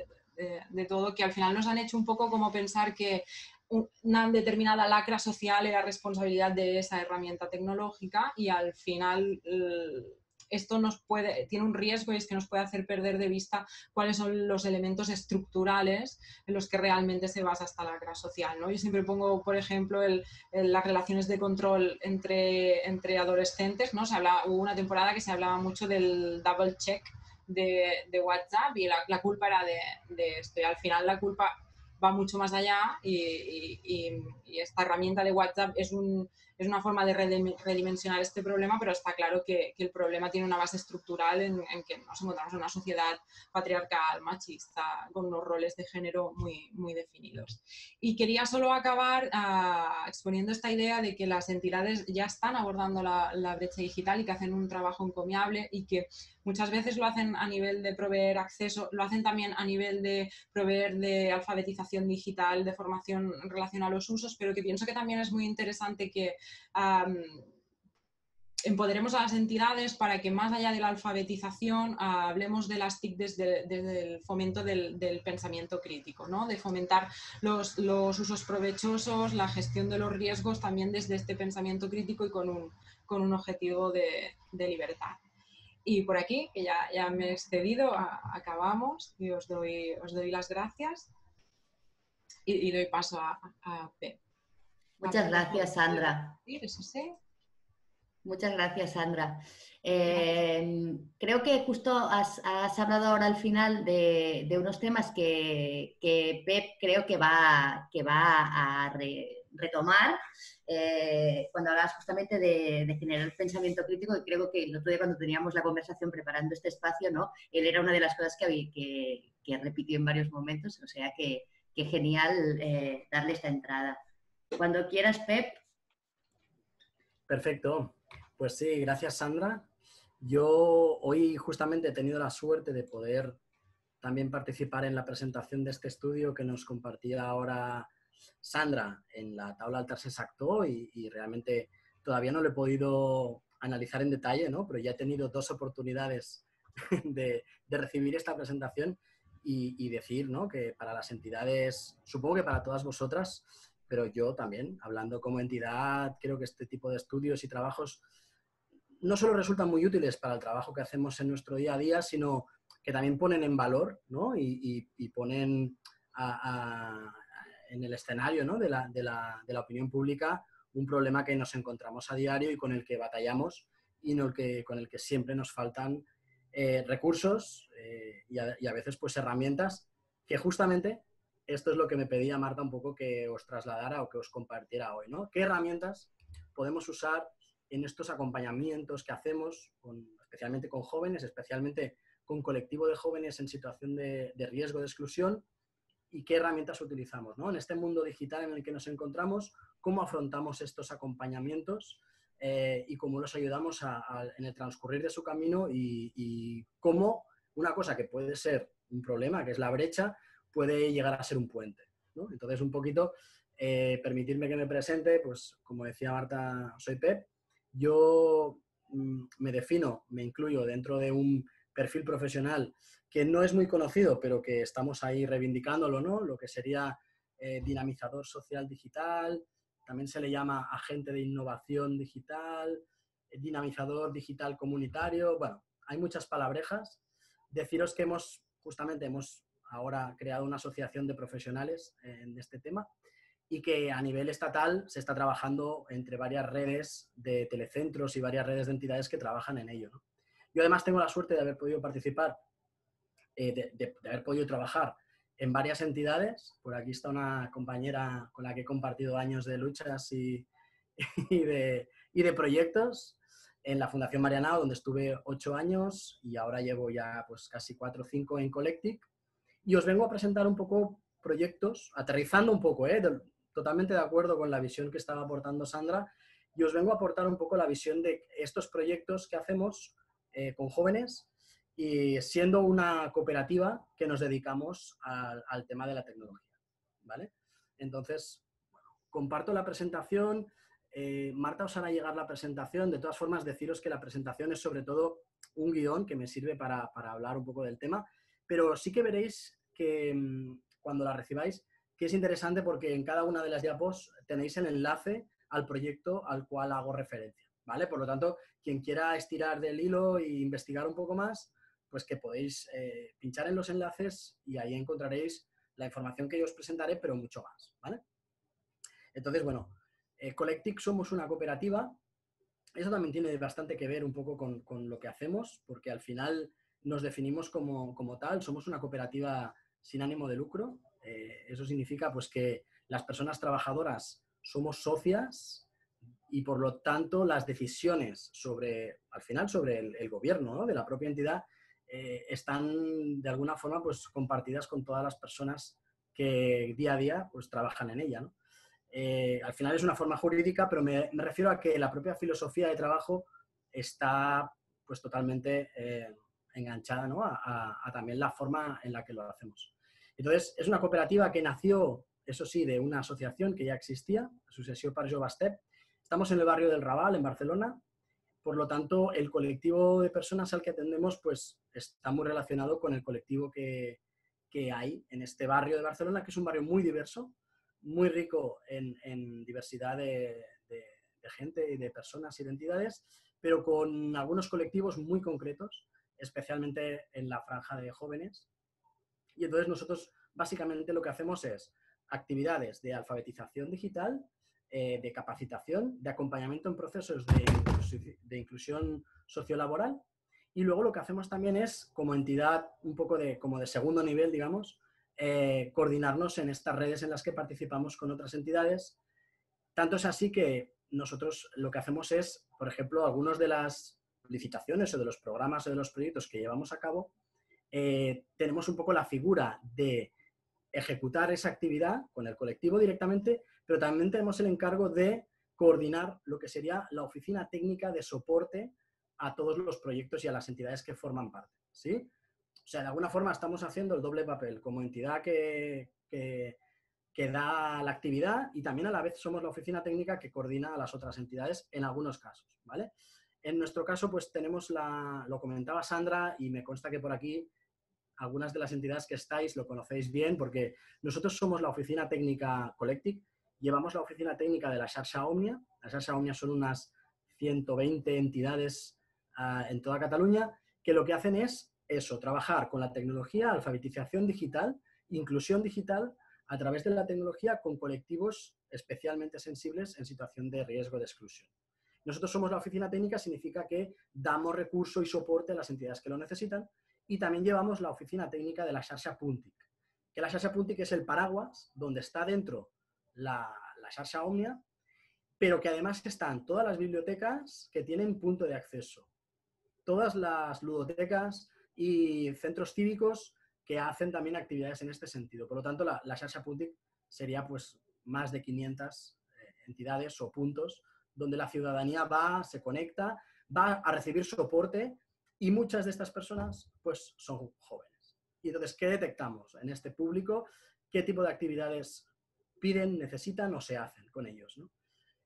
de todo, que al final nos han hecho un poco como pensar que una determinada lacra social era responsabilidad de esa herramienta tecnológica, y al final esto tiene un riesgo, y es que nos puede hacer perder de vista cuáles son los elementos estructurales en los que realmente se basa esta lacra social, ¿no? Yo siempre pongo, por ejemplo, las relaciones de control entre adolescentes, ¿no? Hubo una temporada que se hablaba mucho del double check de WhatsApp, y la culpa era de esto, y al final la culpa va mucho más allá, y esta herramienta de WhatsApp es una forma de redimensionar este problema, pero está claro que el problema tiene una base estructural en que nos encontramos en una sociedad patriarcal, machista, con unos roles de género muy definidos. Y quería solo acabar exponiendo esta idea de que las entidades ya están abordando la brecha digital y que hacen un trabajo encomiable, y que muchas veces lo hacen a nivel de proveer acceso, lo hacen también a nivel de proveer de alfabetización digital, de formación en relación a los usos, pero que pienso que también es muy interesante que empoderemos a las entidades para que, más allá de la alfabetización, hablemos de las TIC desde el fomento del pensamiento crítico, ¿no? De fomentar los usos provechosos, la gestión de los riesgos también desde este pensamiento crítico y con un objetivo de libertad. Y por aquí, que ya me he excedido, acabamos y os doy las gracias y doy paso a Pep. Muchas gracias, Sandra. Eso sí. Muchas gracias, Sandra. Creo que justo has hablado ahora al final de unos temas que Pep creo que va a retomar cuando hablabas justamente de generar pensamiento crítico, y creo que el otro día cuando teníamos la conversación preparando este espacio, ¿no? Él era una de las cosas que repitió en varios momentos, o sea que genial darle esta entrada. Cuando quieras, Pep. Perfecto. Pues sí, gracias, Sandra. Yo hoy justamente he tenido la suerte de poder también participar en la presentación de este estudio que nos compartía ahora Sandra en la tabla Altarses Acto y realmente todavía no lo he podido analizar en detalle, ¿no? Pero ya he tenido 2 oportunidades de recibir esta presentación y decir, ¿no? Que para las entidades, supongo que para todas vosotras, pero yo también, hablando como entidad, creo que este tipo de estudios y trabajos no solo resultan muy útiles para el trabajo que hacemos en nuestro día a día, sino que también ponen en valor, ¿no? y ponen en el escenario, ¿no? de la opinión pública un problema que nos encontramos a diario y con el que batallamos y con el que siempre nos faltan recursos y a veces pues herramientas que justamente esto es lo que me pedía Marta un poco que os trasladara o que os compartiera hoy, ¿no? ¿Qué herramientas podemos usar en estos acompañamientos que hacemos, especialmente con jóvenes, especialmente con colectivo de jóvenes en situación de riesgo de exclusión, y qué herramientas utilizamos, ¿no? En este mundo digital en el que nos encontramos, cómo afrontamos estos acompañamientos y cómo los ayudamos en el transcurrir de su camino y cómo una cosa que puede ser un problema, que es la brecha, puede llegar a ser un puente, ¿no? Entonces, un poquito, permitirme que me presente, pues como decía Marta, soy Pep. Yo me defino, me incluyo dentro de un perfil profesional que no es muy conocido, pero que estamos ahí reivindicándolo, ¿no? Lo que sería dinamizador social digital, también se le llama agente de innovación digital, dinamizador digital comunitario. Bueno, hay muchas palabrejas. Deciros que hemos ahora creado una asociación de profesionales en este tema y que a nivel estatal se está trabajando entre varias redes de telecentros y varias redes de entidades que trabajan en ello, ¿no? Yo además tengo la suerte de haber podido participar, de haber podido trabajar en varias entidades. Por aquí está una compañera con la que he compartido años de luchas y de proyectos, en la Fundación Marianao, donde estuve 8 años y ahora llevo ya pues casi 4 o 5 en Collectic. Y os vengo a presentar un poco proyectos, aterrizando un poco, totalmente de acuerdo con la visión que estaba aportando Sandra, y os vengo a aportar un poco la visión de estos proyectos que hacemos con jóvenes y siendo una cooperativa que nos dedicamos al tema de la tecnología, ¿vale? Entonces, bueno, comparto la presentación. Marta os hará llegar la presentación. De todas formas, deciros que la presentación es sobre todo un guión que me sirve para hablar un poco del tema, pero sí que veréis que cuando la recibáis, que es interesante porque en cada una de las diapos tenéis el enlace al proyecto al cual hago referencia, ¿vale? Por lo tanto, quien quiera estirar del hilo e investigar un poco más, pues que podéis pinchar en los enlaces y ahí encontraréis la información que yo os presentaré, pero mucho más, ¿vale? Entonces, bueno, Collectic somos una cooperativa. Eso también tiene bastante que ver un poco con lo que hacemos, porque al final nos definimos como tal. Somos una cooperativa sin ánimo de lucro. Eso significa pues, que las personas trabajadoras somos socias y, por lo tanto, las decisiones al final sobre el gobierno, ¿no? De la propia entidad están, de alguna forma, pues, compartidas con todas las personas que día a día pues, trabajan en ella, ¿no? Al final es una forma jurídica, pero me refiero a que la propia filosofía de trabajo está pues totalmente enganchada, ¿no? a también la forma en la que lo hacemos. Entonces, es una cooperativa que nació, eso sí, de una asociación que ya existía, Associació per Joves TEP. Estamos en el barrio del Raval, en Barcelona. Por lo tanto, el colectivo de personas al que atendemos pues está muy relacionado con el colectivo que hay en este barrio de Barcelona, que es un barrio muy diverso, muy rico en diversidad de gente y de personas y de entidades, pero con algunos colectivos muy concretos, especialmente en la franja de jóvenes. Y entonces nosotros básicamente lo que hacemos es actividades de alfabetización digital, de capacitación, de acompañamiento en procesos de inclusión sociolaboral, y luego lo que hacemos también es, como entidad un poco como de segundo nivel, digamos, coordinarnos en estas redes en las que participamos con otras entidades. Tanto es así que nosotros lo que hacemos es, por ejemplo, algunos de las licitaciones o de los programas o de los proyectos que llevamos a cabo, tenemos un poco la figura de ejecutar esa actividad con el colectivo directamente, pero también tenemos el encargo de coordinar lo que sería la oficina técnica de soporte a todos los proyectos y a las entidades que forman parte, ¿sí? O sea, de alguna forma estamos haciendo el doble papel como entidad que da la actividad, y también a la vez somos la oficina técnica que coordina a las otras entidades en algunos casos, ¿vale? En nuestro caso, pues tenemos lo comentaba Sandra, y me consta que por aquí algunas de las entidades que estáis lo conocéis bien, porque nosotros somos la oficina técnica Collectic, llevamos la oficina técnica de la Xarxa Òmnia. La Xarxa Òmnia son unas 120 entidades en toda Cataluña, que lo que hacen es eso, trabajar con la tecnología, alfabetización digital, inclusión digital, a través de la tecnología con colectivos especialmente sensibles en situación de riesgo de exclusión. Nosotros somos la oficina técnica, significa que damos recurso y soporte a las entidades que lo necesitan, y también llevamos la oficina técnica de la Xarxa Puntic, que la Xarxa Puntic es el paraguas donde está dentro la Xarxa Òmnia, pero que además están todas las bibliotecas que tienen punto de acceso, todas las ludotecas y centros cívicos que hacen también actividades en este sentido. Por lo tanto, la Xarxa Puntic sería pues más de 500 entidades o puntos donde la ciudadanía va, se conecta, va a recibir soporte, y muchas de estas personas pues son jóvenes. Y entonces, ¿qué detectamos en este público? ¿Qué tipo de actividades piden, necesitan o se hacen con ellos, ¿no?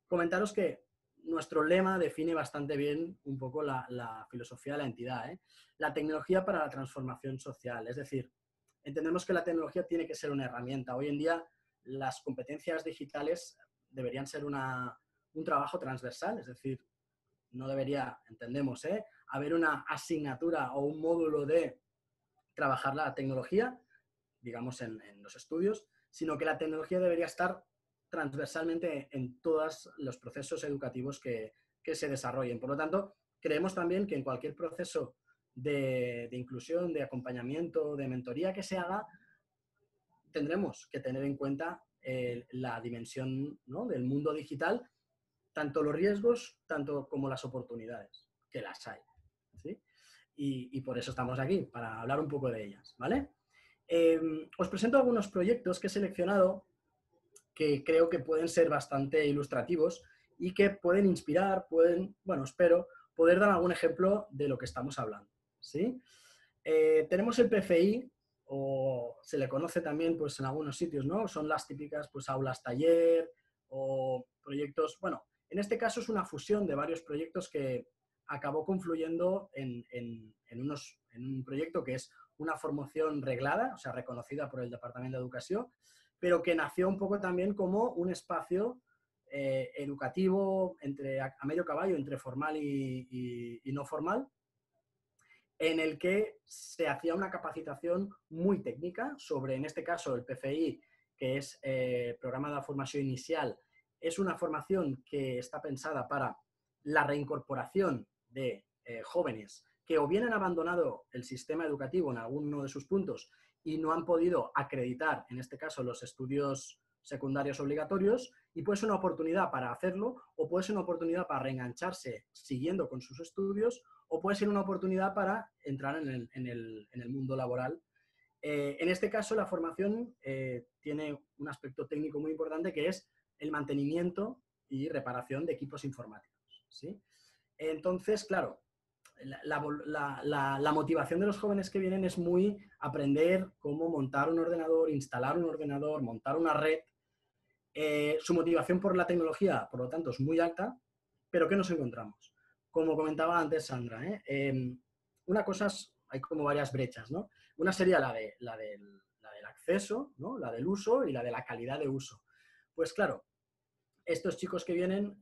Comentaros que nuestro lema define bastante bien un poco la filosofía de la entidad, ¿eh? La tecnología para la transformación social. Es decir, entendemos que la tecnología tiene que ser una herramienta. Hoy en día las competencias digitales deberían ser un trabajo transversal, es decir, no debería, entendemos, haber una asignatura o un módulo de trabajar la tecnología, digamos, en los estudios, sino que la tecnología debería estar transversalmente en todos los procesos educativos que se desarrollen. Por lo tanto, creemos también que en cualquier proceso de inclusión, de acompañamiento, de mentoría que se haga, tendremos que tener en cuenta la dimensión, ¿no?, del mundo digital, tanto los riesgos, tanto como las oportunidades, que las hay, ¿sí? Y por eso estamos aquí, para hablar un poco de ellas, ¿vale? Os presento algunos proyectos que he seleccionado que creo que pueden ser bastante ilustrativos y que pueden inspirar, bueno, espero poder dar algún ejemplo de lo que estamos hablando, ¿sí? Tenemos el PFI, o se le conoce también pues, en algunos sitios, ¿no? Son las típicas pues, aulas taller o proyectos. Bueno, en este caso es una fusión de varios proyectos que acabó confluyendo en un proyecto que es una formación reglada, o sea, reconocida por el Departamento de Educación, pero que nació un poco también como un espacio educativo a medio caballo entre formal y no formal, en el que se hacía una capacitación muy técnica sobre, en este caso, el PFI, que es Programa de Formació Inicial. Es una formación que está pensada para la reincorporación de jóvenes que o bien han abandonado el sistema educativo en alguno de sus puntos y no han podido acreditar, en este caso, los estudios secundarios obligatorios, y puede ser una oportunidad para hacerlo, o puede ser una oportunidad para reengancharse siguiendo con sus estudios, o puede ser una oportunidad para entrar en el mundo laboral. En este caso, la formación tiene un aspecto técnico muy importante, que es el mantenimiento y reparación de equipos informáticos, ¿sí? Entonces, claro, la motivación de los jóvenes que vienen es muy aprender cómo montar un ordenador, instalar un ordenador, montar una red. Su motivación por la tecnología, por lo tanto, es muy alta, pero ¿qué nos encontramos? Como comentaba antes Sandra, una cosa hay como varias brechas, ¿no? Una sería la del acceso, ¿no?, la del uso, y la de la calidad de uso. Pues claro, estos chicos que vienen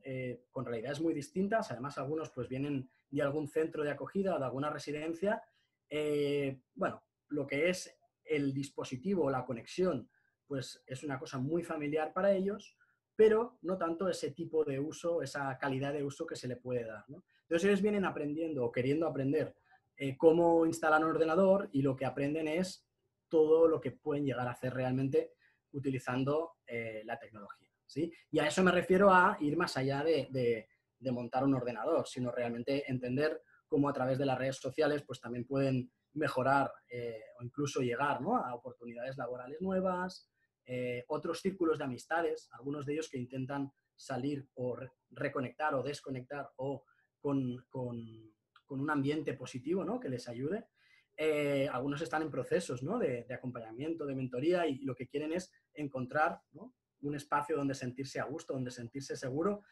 con realidades muy distintas, además algunos pues vienen de algún centro de acogida o de alguna residencia, bueno, lo que es el dispositivo o la conexión pues es una cosa muy familiar para ellos, pero no tanto ese tipo de uso, esa calidad de uso que se le puede dar, ¿no? Entonces ellos vienen aprendiendo o queriendo aprender cómo instalar un ordenador, y lo que aprenden es todo lo que pueden llegar a hacer realmente utilizando la tecnología, ¿sí? Y a eso me refiero a ir más allá de montar un ordenador, sino realmente entender cómo a través de las redes sociales pues también pueden mejorar o incluso llegar, ¿no?, a oportunidades laborales nuevas, otros círculos de amistades, algunos de ellos que intentan salir o reconectar o desconectar o con un ambiente positivo, ¿no?, que les ayude. Algunos están en procesos, ¿no?, de acompañamiento, de mentoría, y lo que quieren es encontrar, ¿no?, un espacio donde sentirse a gusto, donde sentirse seguro.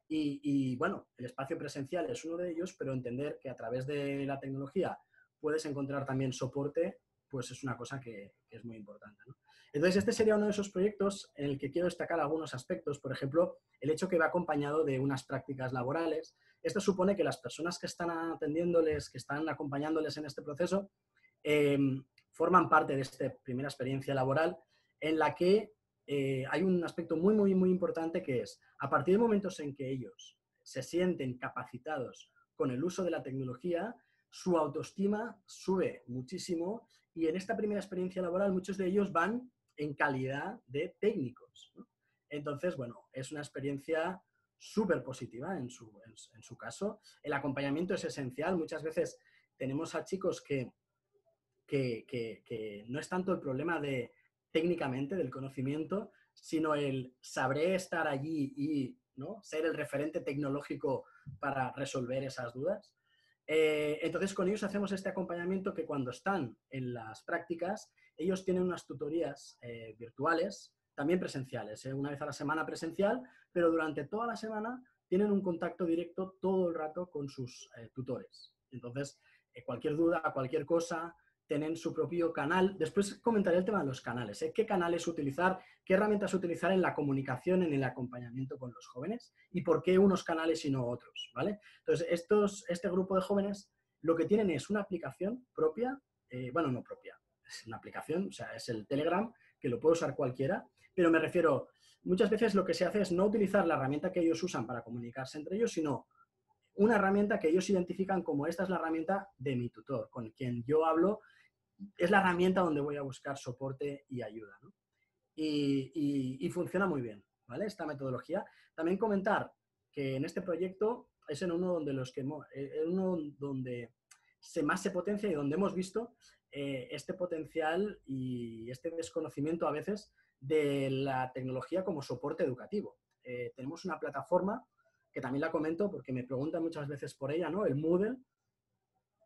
Y bueno, el espacio presencial es uno de ellos, pero entender que a través de la tecnología puedes encontrar también soporte, pues es una cosa que es muy importante, ¿no? Entonces, este sería uno de esos proyectos en el que quiero destacar algunos aspectos. Por ejemplo, el hecho que va acompañado de unas prácticas laborales. Esto supone que las personas que están atendiéndoles, que están acompañándoles en este proceso, forman parte de esta primera experiencia laboral, en la que hay un aspecto muy, muy, muy importante, que es, a partir de momentos en que ellos se sienten capacitados con el uso de la tecnología, su autoestima sube muchísimo, y en esta primera experiencia laboral muchos de ellos van en calidad de técnicos, ¿no? Entonces, bueno, es una experiencia súper positiva en su caso. El acompañamiento es esencial. Muchas veces tenemos a chicos que no es tanto el problema de técnicamente del conocimiento, sino el sabré estar allí y, ¿no?, ser el referente tecnológico para resolver esas dudas. Entonces, con ellos hacemos este acompañamiento, que cuando están en las prácticas, ellos tienen unas tutorías virtuales, también presenciales, una vez a la semana presencial, pero durante toda la semana tienen un contacto directo todo el rato con sus tutores. Entonces, cualquier duda, cualquier cosa, tienen su propio canal. Después comentaré el tema de los canales, qué canales utilizar, qué herramientas utilizar en la comunicación, en el acompañamiento con los jóvenes, y por qué unos canales y no otros, ¿vale? Entonces, este grupo de jóvenes lo que tienen es una aplicación propia, bueno, no propia, es una aplicación, o sea, es el Telegram, que lo puede usar cualquiera, pero me refiero, muchas veces lo que se hace es no utilizar la herramienta que ellos usan para comunicarse entre ellos, sino una herramienta que ellos identifican como: esta es la herramienta de mi tutor, con quien yo hablo, es la herramienta donde voy a buscar soporte y ayuda, ¿no? Y funciona muy bien, ¿vale?, esta metodología. También comentar que en este proyecto es en uno donde, más se potencia, y donde hemos visto este potencial y este desconocimiento a veces de la tecnología como soporte educativo. Tenemos una plataforma que también la comento porque me preguntan muchas veces por ella, ¿no?, el Moodle.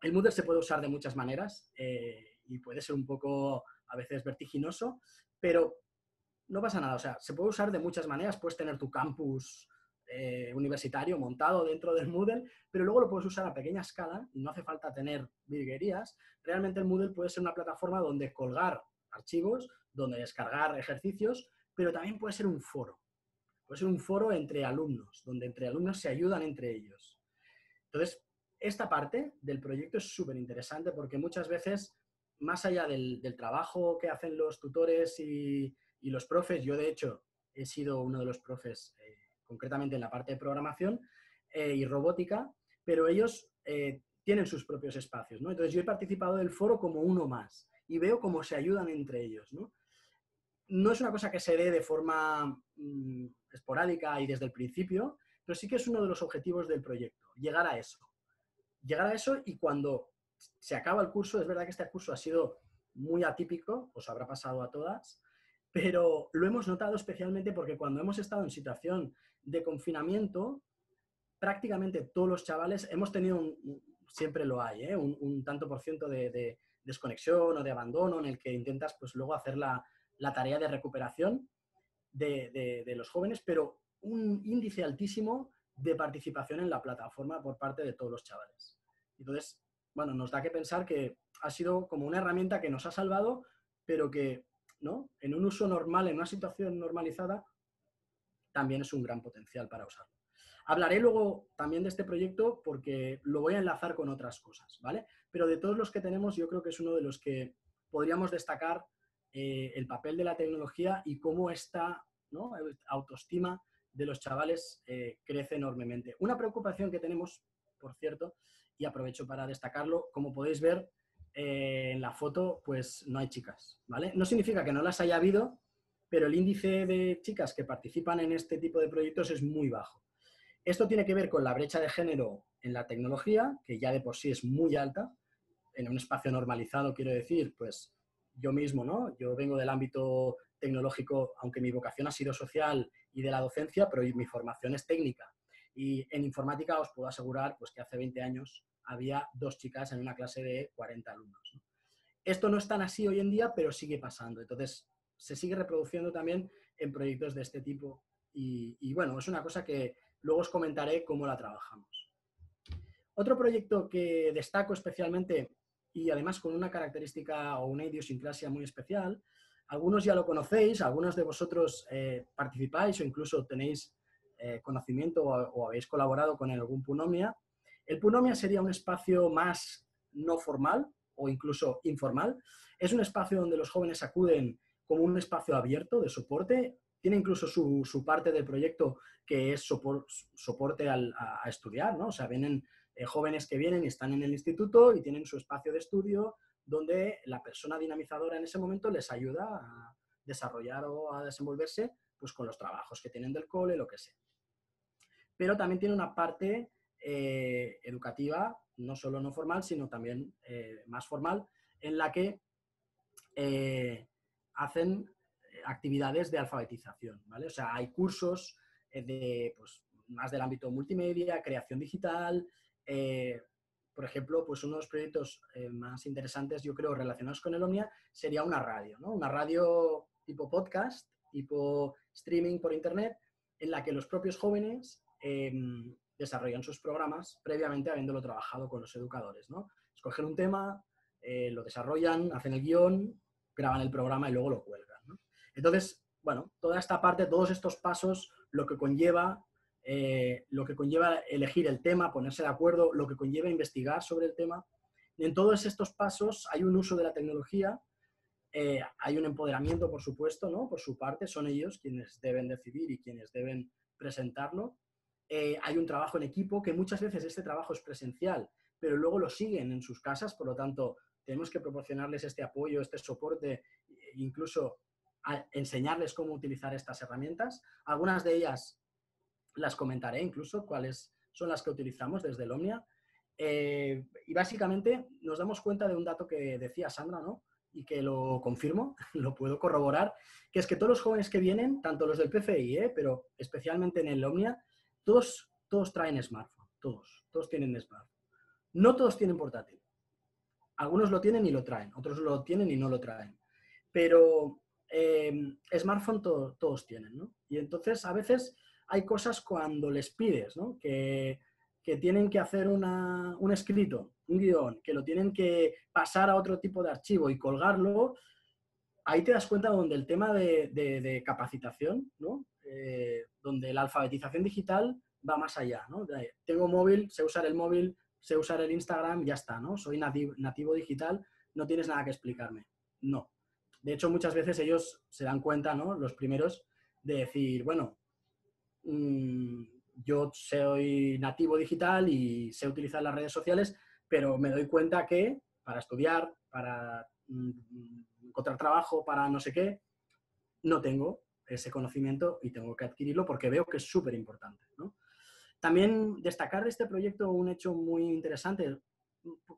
El Moodle se puede usar de muchas maneras y puede ser un poco a veces vertiginoso, pero no pasa nada. O sea, se puede usar de muchas maneras. Puedes tener tu campus universitario montado dentro del Moodle, pero luego lo puedes usar a pequeña escala y no hace falta tener virguerías. Realmente el Moodle puede ser una plataforma donde colgar archivos, donde descargar ejercicios, pero también puede ser un foro. Puede ser un foro entre alumnos, donde entre alumnos se ayudan entre ellos. Entonces, esta parte del proyecto es súper interesante, porque muchas veces, más allá del trabajo que hacen los tutores y los profes, yo de hecho he sido uno de los profes concretamente en la parte de programación y robótica, pero ellos tienen sus propios espacios, ¿no? Entonces yo he participado del foro como uno más y veo cómo se ayudan entre ellos, ¿no? No es una cosa que se dé de forma esporádica y desde el principio, pero sí que es uno de los objetivos del proyecto, llegar a eso. Llegar a eso, y cuando se acaba el curso, es verdad que este curso ha sido muy atípico, os habrá pasado a todas, pero lo hemos notado especialmente porque cuando hemos estado en situación de confinamiento, prácticamente todos los chavales hemos tenido, siempre lo hay, un tanto por ciento de desconexión o de abandono, en el que intentas pues luego hacer la tarea de recuperación de los jóvenes, pero un índice altísimo de participación en la plataforma por parte de todos los chavales. Entonces, bueno, nos da que pensar que ha sido como una herramienta que nos ha salvado, pero que, ¿no?, en un uso normal, en una situación normalizada, también es un gran potencial para usarlo. Hablaré luego también de este proyecto porque lo voy a enlazar con otras cosas, ¿vale? Pero de todos los que tenemos, yo creo que es uno de los que podríamos destacar el papel de la tecnología y cómo esta, ¿no?, autoestima de los chavales crece enormemente. Una preocupación que tenemos, por cierto, y aprovecho para destacarlo, como podéis ver en la foto, pues no hay chicas, ¿vale? No significa que no las haya habido, pero el índice de chicas que participan en este tipo de proyectos es muy bajo. Esto tiene que ver con la brecha de género en la tecnología, que ya de por sí es muy alta. En un espacio normalizado, quiero decir, pues yo mismo, ¿no? Yo vengo del ámbito tecnológico, aunque mi vocación ha sido social y de la docencia, pero mi formación es técnica. Y en informática os puedo asegurar pues, que hace 20 años había 2 chicas en una clase de 40 alumnos, ¿no? Esto no es tan así hoy en día, pero sigue pasando. Entonces, se sigue reproduciendo también en proyectos de este tipo. Y bueno, es una cosa que luego os comentaré cómo la trabajamos. Otro proyecto que destaco especialmente y además con una característica o una idiosincrasia muy especial, algunos ya lo conocéis, algunos de vosotros participáis o incluso tenéis conocimiento o habéis colaborado con algún Punomia. El Punomia sería un espacio más no formal o incluso informal. Es un espacio donde los jóvenes acuden como un espacio abierto de soporte. Tiene incluso su parte del proyecto que es soporte a estudiar, ¿no? O sea, vienen jóvenes que vienen y están en el instituto y tienen su espacio de estudio donde la persona dinamizadora en ese momento les ayuda a desarrollar o a desenvolverse pues, con los trabajos que tienen del cole, lo que sea. Pero también tiene una parte educativa, no solo no formal, sino también más formal, en la que hacen actividades de alfabetización, ¿vale? O sea, hay cursos de, pues, más del ámbito multimedia, creación digital. Por ejemplo, pues uno de los proyectos más interesantes, yo creo, relacionados con el Omnia, sería una radio, ¿no? Una radio tipo podcast, tipo streaming por internet, en la que los propios jóvenes desarrollan sus programas previamente habiéndolo trabajado con los educadores, ¿no? Escogen un tema, lo desarrollan, hacen el guión, graban el programa y luego lo cuelgan, ¿no? Entonces, bueno, toda esta parte, todos estos pasos, lo que conlleva elegir el tema, ponerse de acuerdo, lo que conlleva investigar sobre el tema. En todos estos pasos hay un uso de la tecnología, hay un empoderamiento, por supuesto, ¿no? Por su parte, son ellos quienes deben decidir y quienes deben presentarlo. Hay un trabajo en equipo, que muchas veces este trabajo es presencial, pero luego lo siguen en sus casas, por lo tanto, tenemos que proporcionarles este apoyo, este soporte, incluso enseñarles cómo utilizar estas herramientas. Algunas de ellas las comentaré incluso, cuáles son las que utilizamos desde el Omnia. Y básicamente nos damos cuenta de un dato que decía Sandra, ¿no? Y que lo confirmo, lo puedo corroborar, que es que todos los jóvenes que vienen, tanto los del PFI, pero especialmente en el Omnia, todos traen smartphone, todos tienen smartphone. No todos tienen portátil. Algunos lo tienen y lo traen, otros lo tienen y no lo traen. Pero smartphone todos tienen, ¿no? Y entonces a veces hay cosas cuando les pides, ¿no? Que tienen que hacer un escrito, un guión, que lo tienen que pasar a otro tipo de archivo y colgarlo. Ahí te das cuenta donde el tema de capacitación, ¿no? Donde la alfabetización digital va más allá, ¿no? Tengo móvil, sé usar el móvil, sé usar el Instagram, ya está, ¿no? Soy nativo digital, no tienes nada que explicarme. No. De hecho, muchas veces ellos se dan cuenta, ¿no? Los primeros, de decir, bueno, yo soy nativo digital y sé utilizar las redes sociales, pero me doy cuenta que para estudiar, para encontrar trabajo, para no sé qué, no tengo ese conocimiento y tengo que adquirirlo porque veo que es súper importante, ¿no? También destacar de este proyecto un hecho muy interesante,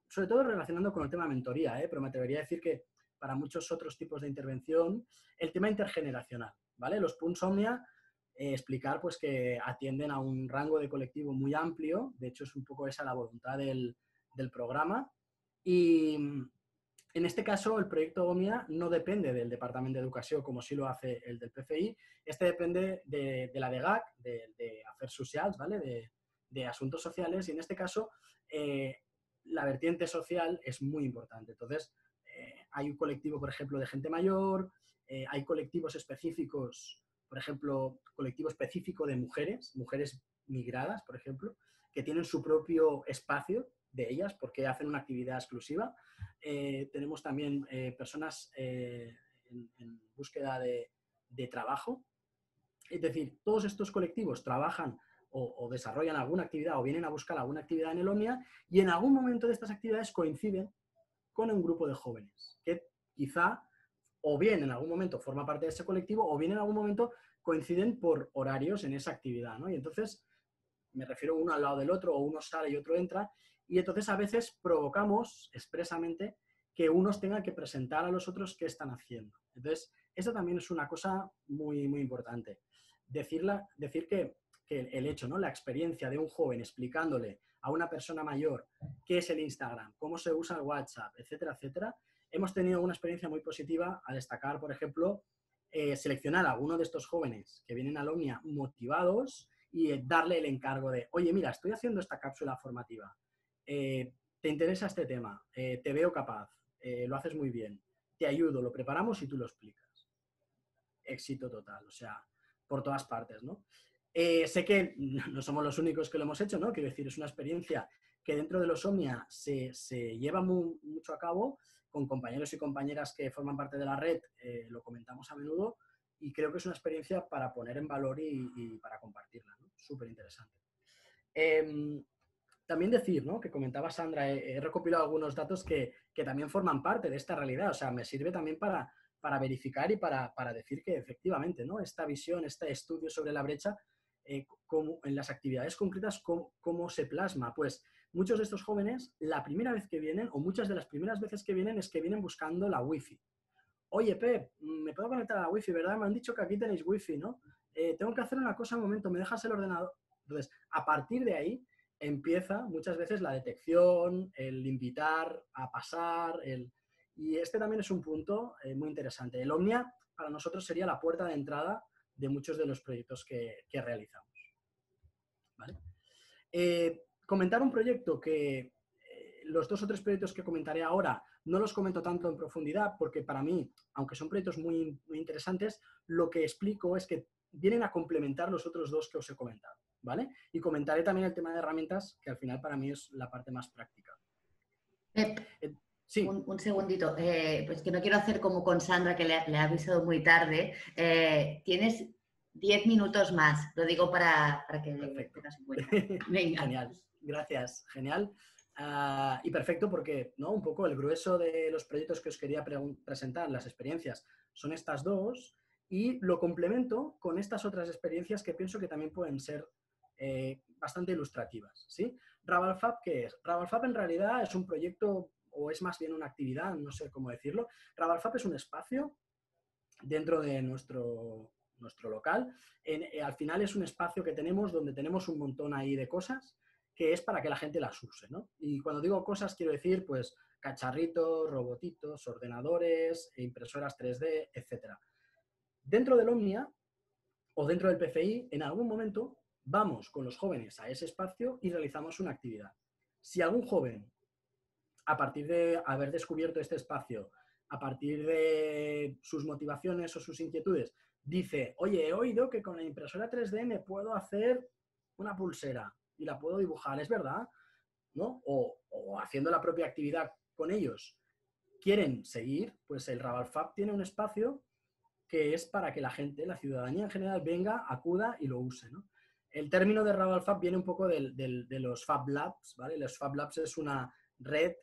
sobre todo relacionando con el tema de mentoría, pero me atrevería a decir que para muchos otros tipos de intervención, el tema intergeneracional, ¿vale? Los Punts Omnia, explicar pues que atienden a un rango de colectivo muy amplio, de hecho es un poco esa la voluntad del programa, y en este caso el proyecto Omnia no depende del Departamento de Educación como sí lo hace el del PFI, este depende de la DGAC, de Afers Socials, ¿vale? De Asuntos Sociales, y en este caso la vertiente social es muy importante. Entonces, hay un colectivo, por ejemplo, de gente mayor, hay colectivos específicos, por ejemplo, colectivo específico de mujeres migradas, por ejemplo, que tienen su propio espacio de ellas porque hacen una actividad exclusiva. Tenemos también personas en búsqueda de trabajo. Es decir, todos estos colectivos trabajan o desarrollan alguna actividad o vienen a buscar alguna actividad en el Omnia y en algún momento de estas actividades coinciden con un grupo de jóvenes que quizá o bien en algún momento forma parte de ese colectivo o bien en algún momento coinciden por horarios en esa actividad, ¿no? Y entonces me refiero uno al lado del otro o uno sale y otro entra y entonces a veces provocamos expresamente que unos tengan que presentar a los otros qué están haciendo. Entonces, eso también es una cosa muy, muy importante. Decir que el hecho, ¿no? La experiencia de un joven explicándole a una persona mayor qué es el Instagram, cómo se usa el WhatsApp, etcétera, etcétera, hemos tenido una experiencia muy positiva a destacar, por ejemplo, seleccionar a alguno de estos jóvenes que vienen al Omnia motivados y darle el encargo de, oye, mira, estoy haciendo esta cápsula formativa, ¿te interesa este tema? Te veo capaz, lo haces muy bien, te ayudo, lo preparamos y tú lo explicas. Éxito total, o sea, por todas partes, ¿no? Sé que no somos los únicos que lo hemos hecho, ¿no? Quiero decir, es una experiencia que dentro de los Omnia se lleva mucho a cabo, con compañeros y compañeras que forman parte de la red, lo comentamos a menudo, y creo que es una experiencia para poner en valor y para compartirla, ¿no? Súper interesante. También decir, ¿no? Que comentaba Sandra, he recopilado algunos datos que también forman parte de esta realidad, o sea, me sirve también para verificar y para decir que efectivamente, ¿no? Esta visión, este estudio sobre la brecha, como en las actividades concretas, ¿cómo se plasma? Pues muchos de estos jóvenes, la primera vez que vienen, o muchas de las primeras veces que vienen, es que vienen buscando la wifi. Oye, Pep, ¿me puedo conectar a la wifi, verdad? Me han dicho que aquí tenéis wifi, ¿no? Tengo que hacer una cosa un momento, ¿me dejas el ordenador? Entonces, a partir de ahí empieza muchas veces la detección, el invitar a pasar, y este también es un punto muy interesante. El Omnia para nosotros sería la puerta de entrada de muchos de los proyectos que realizamos. ¿Vale? Comentar un proyecto que los 2 o 3 proyectos que comentaré ahora no los comento tanto en profundidad porque para mí, aunque son proyectos muy, muy interesantes, lo que explico es que vienen a complementar los otros 2 que os he comentado, ¿vale? Y comentaré también el tema de herramientas, que al final para mí es la parte más práctica. Pep, sí. un segundito, pues que no quiero hacer como con Sandra, que le ha avisado muy tarde. Tienes 10 minutos más, lo digo para que tengas en cuenta. Venga. Genial, gracias, genial. Y perfecto porque, ¿no? Un poco el grueso de los proyectos que os quería presentar, las experiencias, son estas 2 y lo complemento con estas otras experiencias que pienso que también pueden ser bastante ilustrativas, ¿sí? Rabalfab, ¿qué es? Rabalfab en realidad es un proyecto o es más bien una actividad, no sé cómo decirlo. Rabalfab es un espacio dentro de nuestro local. Al final es un espacio que tenemos donde tenemos un montón ahí de cosas que es para que la gente las use, ¿no? Y cuando digo cosas quiero decir, pues, cacharritos, robotitos, ordenadores, impresoras 3D, etc. Dentro del Omnia o dentro del PFI, en algún momento vamos con los jóvenes a ese espacio y realizamos una actividad. Si algún joven, a partir de haber descubierto este espacio, a partir de sus motivaciones o sus inquietudes, dice, oye, he oído que con la impresora 3D me puedo hacer una pulsera y la puedo dibujar, ¿es verdad? ¿No? O haciendo la propia actividad con ellos, quieren seguir, pues el Rabalfab tiene un espacio que es para que la gente, la ciudadanía en general, venga, acuda y lo use, ¿no? El término de Rabalfab viene un poco de los Fab Labs, ¿vale? Los Fab Labs es una red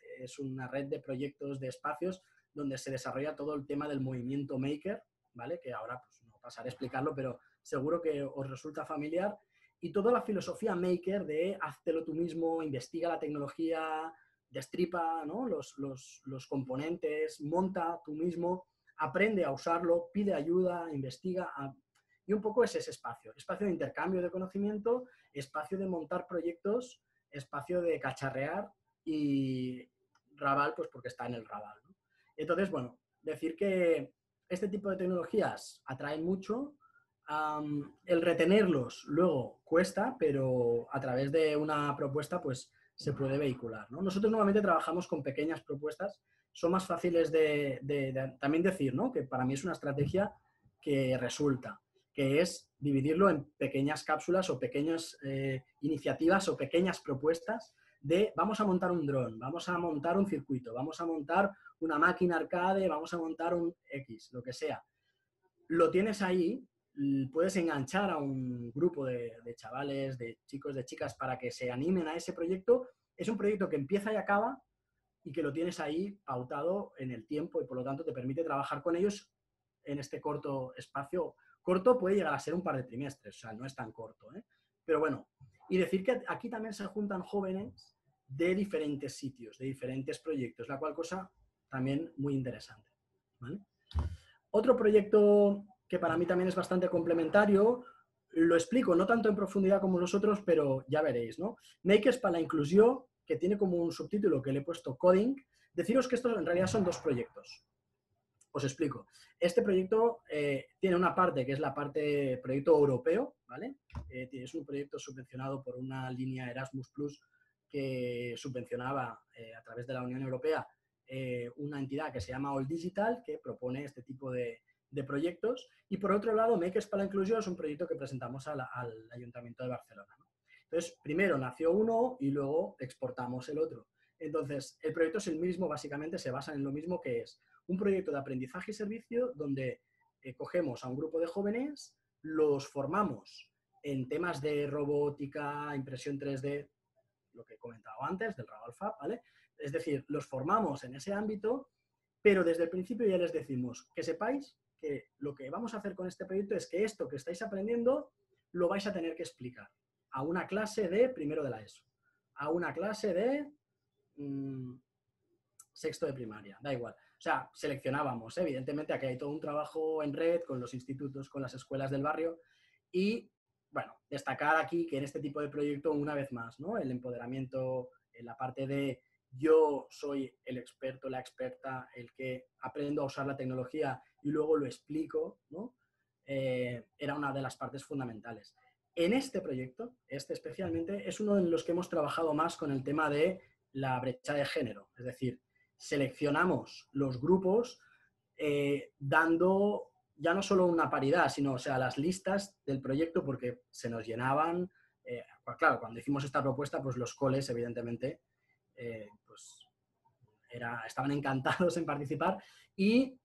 de proyectos, de espacios donde se desarrolla todo el tema del movimiento maker, ¿vale? Que ahora pues, no pasaré a explicarlo, pero seguro que os resulta familiar. Y toda la filosofía maker de háztelo tú mismo, investiga la tecnología, destripa, ¿no? los componentes, monta tú mismo, aprende a usarlo, pide ayuda, investiga. Y un poco es ese espacio de intercambio de conocimiento, espacio de montar proyectos, espacio de cacharrear y Raval, pues porque está en el Raval, ¿no? Entonces, bueno, decir que este tipo de tecnologías atraen mucho. El retenerlos luego cuesta, pero a través de una propuesta pues se puede vehicular, ¿no? Nosotros normalmente trabajamos con pequeñas propuestas, son más fáciles de también decir, ¿no? Que para mí es una estrategia que resulta, que es dividirlo en pequeñas cápsulas o pequeñas iniciativas o pequeñas propuestas de vamos a montar un dron, vamos a montar un circuito, vamos a montar una máquina arcade, vamos a montar un X, lo que sea. Lo tienes ahí, puedes enganchar a un grupo de chavales, de chicos, de chicas para que se animen a ese proyecto. Es un proyecto que empieza y acaba y que lo tienes ahí pautado en el tiempo y por lo tanto te permite trabajar con ellos en este corto espacio. Corto puede llegar a ser un par de trimestres, o sea, no es tan corto, ¿eh? Pero bueno, y decir que aquí también se juntan jóvenes de diferentes sitios, de diferentes proyectos, la cual cosa también muy interesante, ¿vale? Otro proyecto que para mí también es bastante complementario, lo explico no tanto en profundidad como los otros, pero ya veréis, ¿no? Makers para la inclusión, que tiene como un subtítulo que le he puesto Coding. Deciros que estos en realidad son dos proyectos. Os explico. Este proyecto tiene una parte que es la parte proyecto europeo, ¿vale? Es un proyecto subvencionado por una línea Erasmus Plus que subvencionaba a través de la Unión Europea una entidad que se llama All Digital, que propone este tipo de proyectos. Y por otro lado, Makers para la Inclusión es un proyecto que presentamos al Ayuntamiento de Barcelona, ¿no? Entonces, primero nació uno y luego exportamos el otro. Entonces, el proyecto es el mismo, básicamente se basa en lo mismo, que es un proyecto de aprendizaje y servicio donde cogemos a un grupo de jóvenes, los formamos en temas de robótica, impresión 3D, lo que he comentado antes, del Rabalfab, ¿vale? Es decir, los formamos en ese ámbito, pero desde el principio ya les decimos que sepáis que lo que vamos a hacer con este proyecto es que esto que estáis aprendiendo lo vais a tener que explicar a una clase de primero de la ESO, a una clase de sexto de primaria, da igual. O sea, seleccionábamos, evidentemente, aquí hay todo un trabajo en red con los institutos, con las escuelas del barrio y, bueno, destacar aquí que en este tipo de proyecto, una vez más, ¿no? El empoderamiento, en la parte de yo soy el experto, la experta, el que aprendo a usar la tecnología y luego lo explico, ¿no? Era una de las partes fundamentales. En este proyecto, este especialmente, es uno en los que hemos trabajado más con el tema de la brecha de género, es decir, seleccionamos los grupos dando ya no solo una paridad, sino, o sea, las listas del proyecto, porque se nos llenaban. Pues claro, cuando hicimos esta propuesta, pues los coles, evidentemente, pues estaban encantados en participar y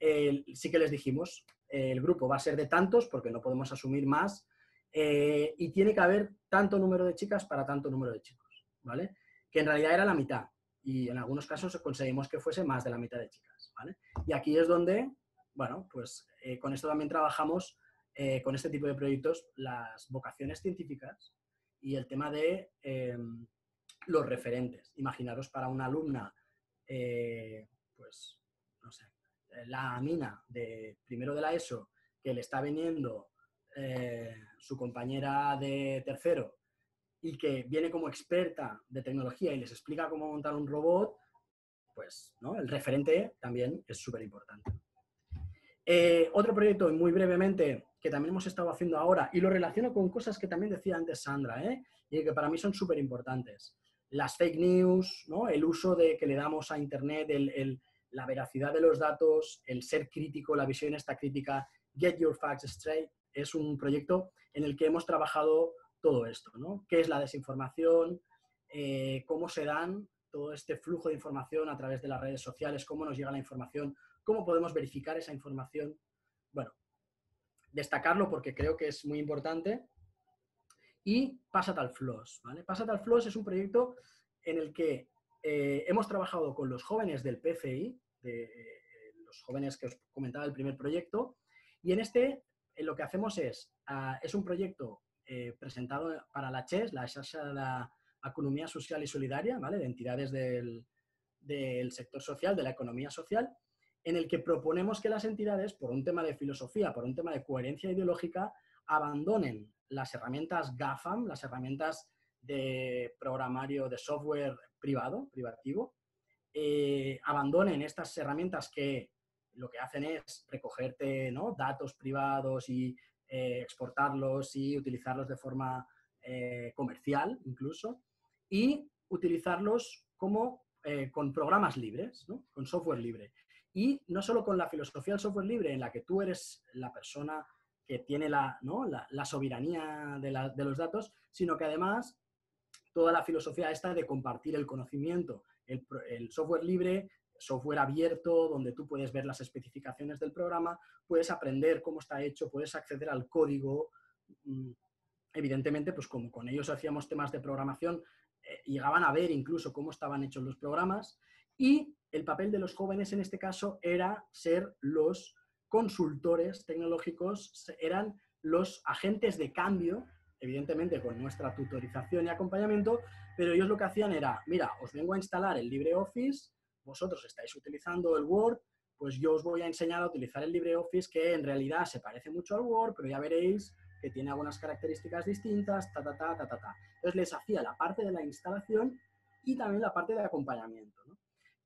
sí que les dijimos, el grupo va a ser de tantos, porque no podemos asumir más, y tiene que haber tanto número de chicas para tanto número de chicos, ¿vale? Que en realidad era la mitad. Y en algunos casos conseguimos que fuese más de la mitad de chicas, ¿vale? Y aquí es donde, bueno, pues con esto también trabajamos con este tipo de proyectos las vocaciones científicas y el tema de los referentes. Imaginaros para una alumna, pues, no sé, la Amina de primero de la ESO, que le está viniendo su compañera de tercero y que viene como experta de tecnología y les explica cómo montar un robot, pues, ¿no? El referente también es súper importante. Otro proyecto, muy brevemente, que también hemos estado haciendo ahora, y lo relaciono con cosas que también decía antes Sandra, y que para mí son súper importantes. Las fake news, ¿no? El uso que le damos a Internet, la veracidad de los datos, el ser crítico, la visión esta crítica, Get Your Facts Straight, es un proyecto en el que hemos trabajado todo esto, ¿no? ¿Qué es la desinformación? ¿Cómo se dan todo este flujo de información a través de las redes sociales? ¿Cómo nos llega la información? ¿Cómo podemos verificar esa información? Bueno, destacarlo porque creo que es muy importante. Y Passatal Floss, ¿vale? Passatal Floss es un proyecto en el que hemos trabajado con los jóvenes del PCI, los jóvenes que os comentaba del primer proyecto, y en lo que hacemos es un proyecto presentado para la CHES, la Xarxa de Economía Social y Solidaria, ¿vale? De entidades del sector social, de la economía social, en el que proponemos que las entidades, por un tema de filosofía, por un tema de coherencia ideológica, abandonen las herramientas GAFAM, las herramientas de programario de software privativo, abandonen estas herramientas que lo que hacen es recogerte, ¿no? Datos privados y exportarlos y utilizarlos de forma comercial incluso, y utilizarlos como con programas libres, ¿no? Con software libre. Y no solo con la filosofía del software libre en la que tú eres la persona que tiene ¿no? la soberanía de los datos, sino que además toda la filosofía esta de compartir el conocimiento, el software libre, software abierto, donde tú puedes ver las especificaciones del programa, puedes aprender cómo está hecho, puedes acceder al código. Evidentemente, pues como con ellos hacíamos temas de programación, llegaban a ver incluso cómo estaban hechos los programas, y el papel de los jóvenes en este caso era ser los consultores tecnológicos, eran los agentes de cambio, evidentemente con nuestra tutorización y acompañamiento, pero ellos lo que hacían era, mira, os vengo a instalar el LibreOffice, vosotros estáis utilizando el Word, pues yo os voy a enseñar a utilizar el LibreOffice, que en realidad se parece mucho al Word, pero ya veréis que tiene algunas características distintas, Entonces les hacía la parte de la instalación y también la parte de acompañamiento, ¿no?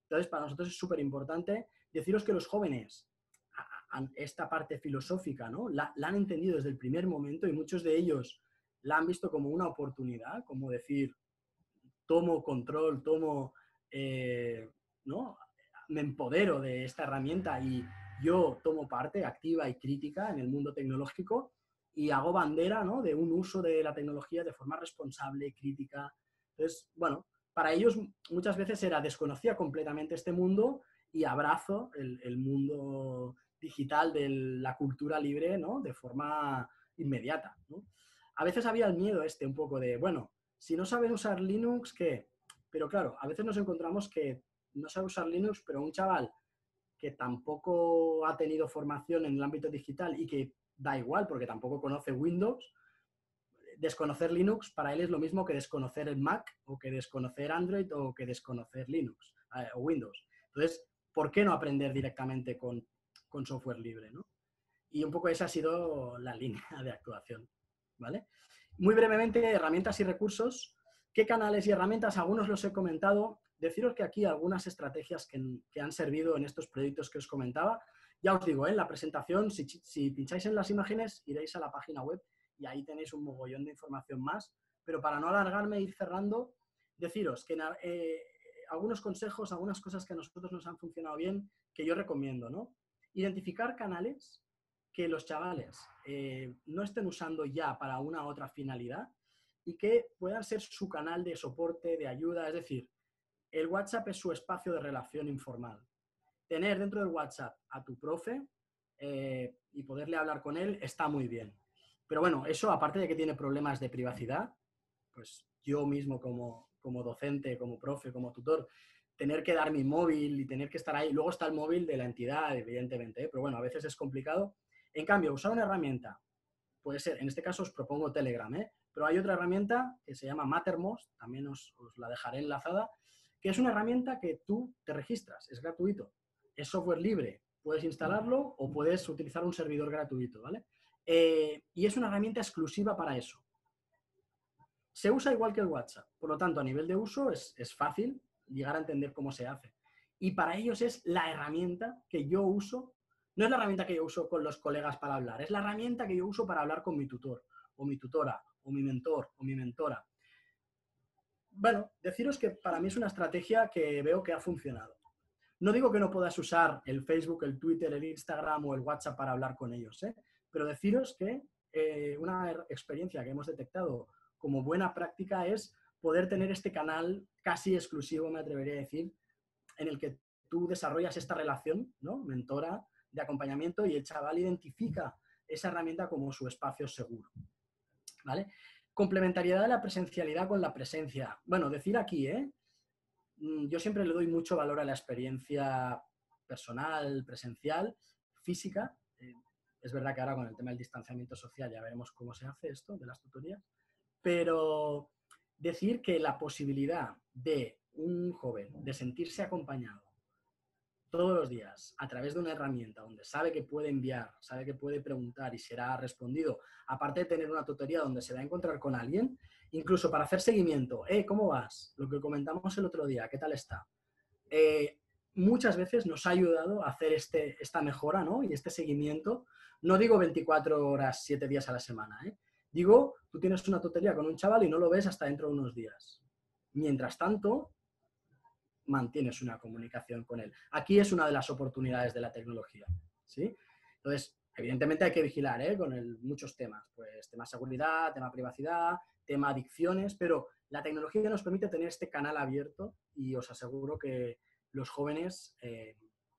Entonces para nosotros es súper importante deciros que los jóvenes esta parte filosófica, ¿no? la han entendido desde el primer momento y muchos de ellos la han visto como una oportunidad, como decir, tomo control, ¿no? Me empodero de esta herramienta y yo tomo parte activa y crítica en el mundo tecnológico y hago bandera, ¿no? de un uso de la tecnología de forma responsable, crítica. Entonces, bueno, para ellos muchas veces desconocía completamente este mundo y abrazo el mundo digital de la cultura libre, ¿no? de forma inmediata, ¿no? A veces había el miedo un poco de, bueno, si no saben usar Linux, ¿qué? Pero claro, a veces nos encontramos que no sabe usar Linux, pero un chaval que tampoco ha tenido formación en el ámbito digital y que da igual porque tampoco conoce Windows, desconocer Linux para él es lo mismo que desconocer el Mac o que desconocer Android o que desconocer Linux o Windows. Entonces, ¿por qué no aprender directamente con software libre, ¿no? Y un poco esa ha sido la línea de actuación, ¿vale? Muy brevemente, herramientas y recursos. ¿Qué canales y herramientas? Algunos los he comentado. Deciros que aquí algunas estrategias que han servido en estos proyectos que os comentaba. Ya os digo, en la presentación, si pincháis en las imágenes, iréis a la página web y ahí tenéis un mogollón de información más. Pero para no alargarme e ir cerrando, deciros que algunos consejos, algunas cosas que a nosotros nos han funcionado bien, que yo recomiendo, ¿no? Identificar canales que los chavales no estén usando ya para una u otra finalidad y que puedan ser su canal de soporte, de ayuda. Es decir, el WhatsApp es su espacio de relación informal. Tener dentro del WhatsApp a tu profe y poderle hablar con él está muy bien. Pero bueno, eso aparte de que tiene problemas de privacidad, pues yo mismo como docente, como profe, como tutor, tener que dar mi móvil y tener que estar ahí. Luego está el móvil de la entidad, evidentemente, pero bueno, a veces es complicado. En cambio, usar una herramienta, puede ser, en este caso os propongo Telegram, pero hay otra herramienta que se llama Mattermost, también os la dejaré enlazada, que es una herramienta que tú te registras, es gratuito, es software libre, puedes instalarlo o puedes utilizar un servidor gratuito, ¿vale? Y es una herramienta exclusiva para eso. Se usa igual que el WhatsApp, por lo tanto, a nivel de uso es fácil llegar a entender cómo se hace. Y para ellos es la herramienta que yo uso. No es la herramienta que yo uso con los colegas para hablar, es la herramienta que yo uso para hablar con mi tutor, o mi tutora, o mi mentor, o mi mentora. Bueno, deciros que para mí es una estrategia que veo que ha funcionado. No digo que no puedas usar el Facebook, el Twitter, el Instagram o el WhatsApp para hablar con ellos, pero deciros que una experiencia que hemos detectado como buena práctica es poder tener este canal casi exclusivo, me atrevería a decir, en el que tú desarrollas esta relación, ¿no? Mentora, de acompañamiento, y el chaval identifica esa herramienta como su espacio seguro, ¿vale? Complementariedad de la presencialidad con la presencia. Bueno, decir aquí, yo siempre le doy mucho valor a la experiencia personal, presencial, física. Es verdad que ahora con el tema del distanciamiento social ya veremos cómo se hace esto de las tutorías, pero decir que la posibilidad de un joven de sentirse acompañado todos los días a través de una herramienta donde sabe que puede enviar, sabe que puede preguntar y será respondido, aparte de tener una tutoría donde se va a encontrar con alguien, incluso para hacer seguimiento, ¿cómo vas? Lo que comentamos el otro día, ¿qué tal está? Muchas veces nos ha ayudado a hacer esta mejora, ¿no? Y este seguimiento. No digo 24 horas, 7 días a la semana, Digo, tú tienes una tutoría con un chaval y no lo ves hasta dentro de unos días. Mientras tanto, mantienes una comunicación con él. Aquí es una de las oportunidades de la tecnología, ¿sí? Entonces, Evidentemente hay que vigilar, ¿eh? Con muchos temas, pues tema seguridad, tema privacidad, tema adicciones, pero la tecnología nos permite tener este canal abierto y os aseguro que los jóvenes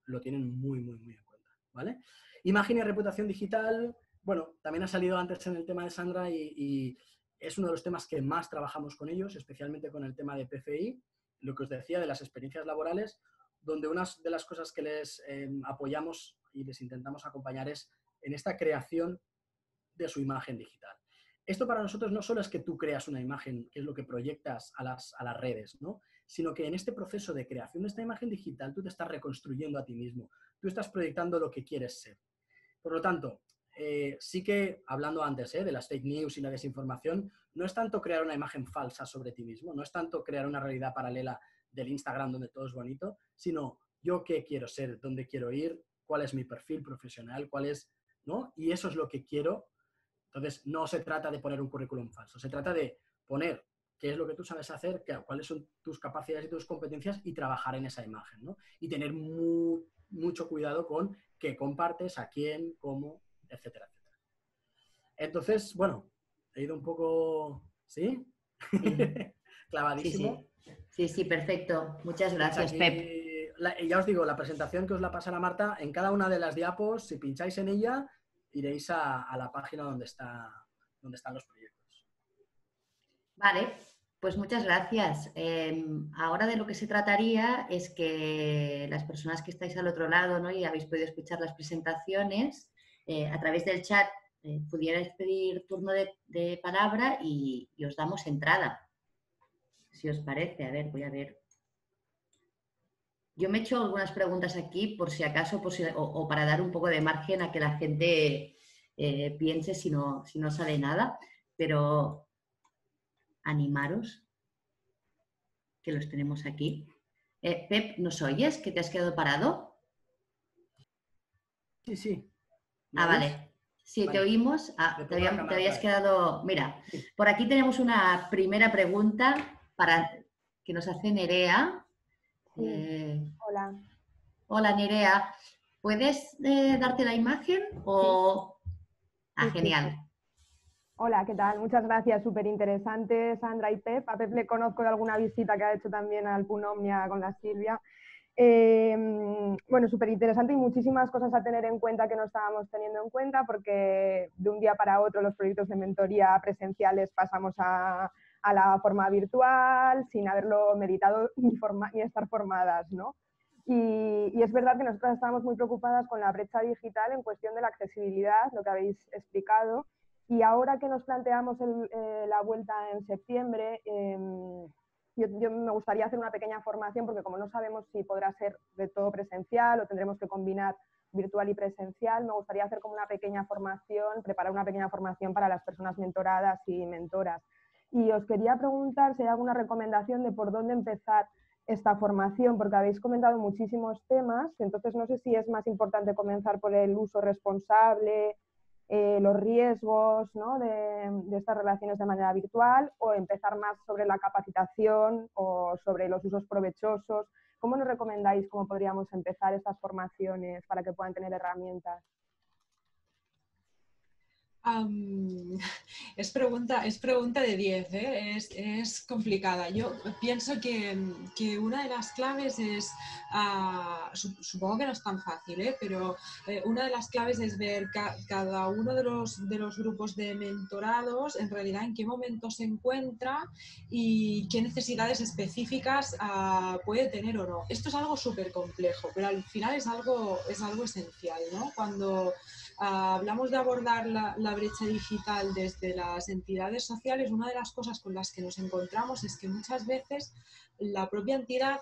lo tienen muy, muy, muy en cuenta, ¿vale? Imagen y reputación digital, bueno, también ha salido antes en el tema de Sandra y es uno de los temas que más trabajamos con ellos, especialmente con el tema de PCI, lo que os decía de las experiencias laborales, donde una de las cosas que les apoyamos y les intentamos acompañar es en esta creación de su imagen digital. Esto para nosotros no solo es que tú creas una imagen, que es lo que proyectas a las redes, ¿no? Sino que en este proceso de creación de esta imagen digital tú te estás reconstruyendo a ti mismo, tú estás proyectando lo que quieres ser. Por lo tanto, sí que, hablando antes de las fake news y la desinformación, no es tanto crear una imagen falsa sobre ti mismo, no es tanto crear una realidad paralela del Instagram donde todo es bonito, sino yo qué quiero ser, dónde quiero ir, cuál es mi perfil profesional, cuál es, ¿no? Y eso es lo que quiero. Entonces, no se trata de poner un currículum falso, se trata de poner qué es lo que tú sabes hacer, cuáles son tus capacidades y tus competencias y trabajar en esa imagen, ¿no? Y tener mucho cuidado con qué compartes, a quién, cómo, etcétera, etcétera. Entonces, bueno, he ido un poco, ¿sí? Sí, Clavadísimo. sí, perfecto. Muchas Pues gracias, Pep. aquí, ya os digo, la presentación que os la pasará Marta, en cada una de las diapos, si pincháis en ella, iréis a la página donde están los proyectos. Vale, pues muchas gracias. Ahora de lo que se trataría es que las personas que estáis al otro lado, ¿no? Y habéis podido escuchar las presentaciones, a través del chat pudierais pedir turno de palabra y os damos entrada, si os parece. A ver, voy a ver. Yo me he hecho algunas preguntas aquí por si acaso, o para dar un poco de margen a que la gente piense si no sale nada, pero animaros, que los tenemos aquí. Pep, ¿nos oyes? ¿Que te has quedado parado? Sí, sí. ¿Me Ah, oís? vale. Sí, te Vale. oímos. Me Te pongo la cámara otra habías vez. quedado... Mira, Sí. por aquí tenemos una primera pregunta que nos hace Nerea. Sí, hola. Hola, Nerea. ¿Puedes darte la imagen? Sí, sí, sí, Genial. sí. Hola, ¿qué tal? Muchas gracias, súper interesante, Sandra y Pep. A Pep le conozco de alguna visita que ha hecho también al Punomnia con la Silvia. Bueno, súper interesante y muchísimas cosas a tener en cuenta que no estábamos teniendo en cuenta, porque de un día para otro los proyectos de mentoría presenciales pasamos a la forma virtual sin haberlo meditado ni estar formadas, ¿no? Y es verdad que nosotras estábamos muy preocupadas con la brecha digital en cuestión de la accesibilidad, lo que habéis explicado. Y ahora que nos planteamos la vuelta en septiembre, yo me gustaría hacer una pequeña formación, porque como no sabemos si podrá ser de todo presencial o tendremos que combinar virtual y presencial, me gustaría hacer como una pequeña formación, preparar una pequeña formación para las personas mentoradas y mentoras. Y os quería preguntar si hay alguna recomendación de por dónde empezar esta formación, porque habéis comentado muchísimos temas, entonces no sé si es más importante comenzar por el uso responsable, los riesgos, ¿no?, de estas relaciones de manera virtual, o empezar más sobre la capacitación o sobre los usos provechosos. ¿Cómo nos recomendáis cómo podríamos empezar estas formaciones para que puedan tener herramientas? Es pregunta de 10, ¿eh? Es complicada. Yo pienso que una de las claves es, supongo que no es tan fácil, pero una de las claves es ver cada uno de los grupos de mentorados, en realidad en qué momento se encuentra y qué necesidades específicas puede tener o no. Esto es algo súper complejo, pero al final es algo esencial, ¿no? Cuando hablamos de abordar la brecha digital desde las entidades sociales, una de las cosas con las que nos encontramos es que muchas veces la propia entidad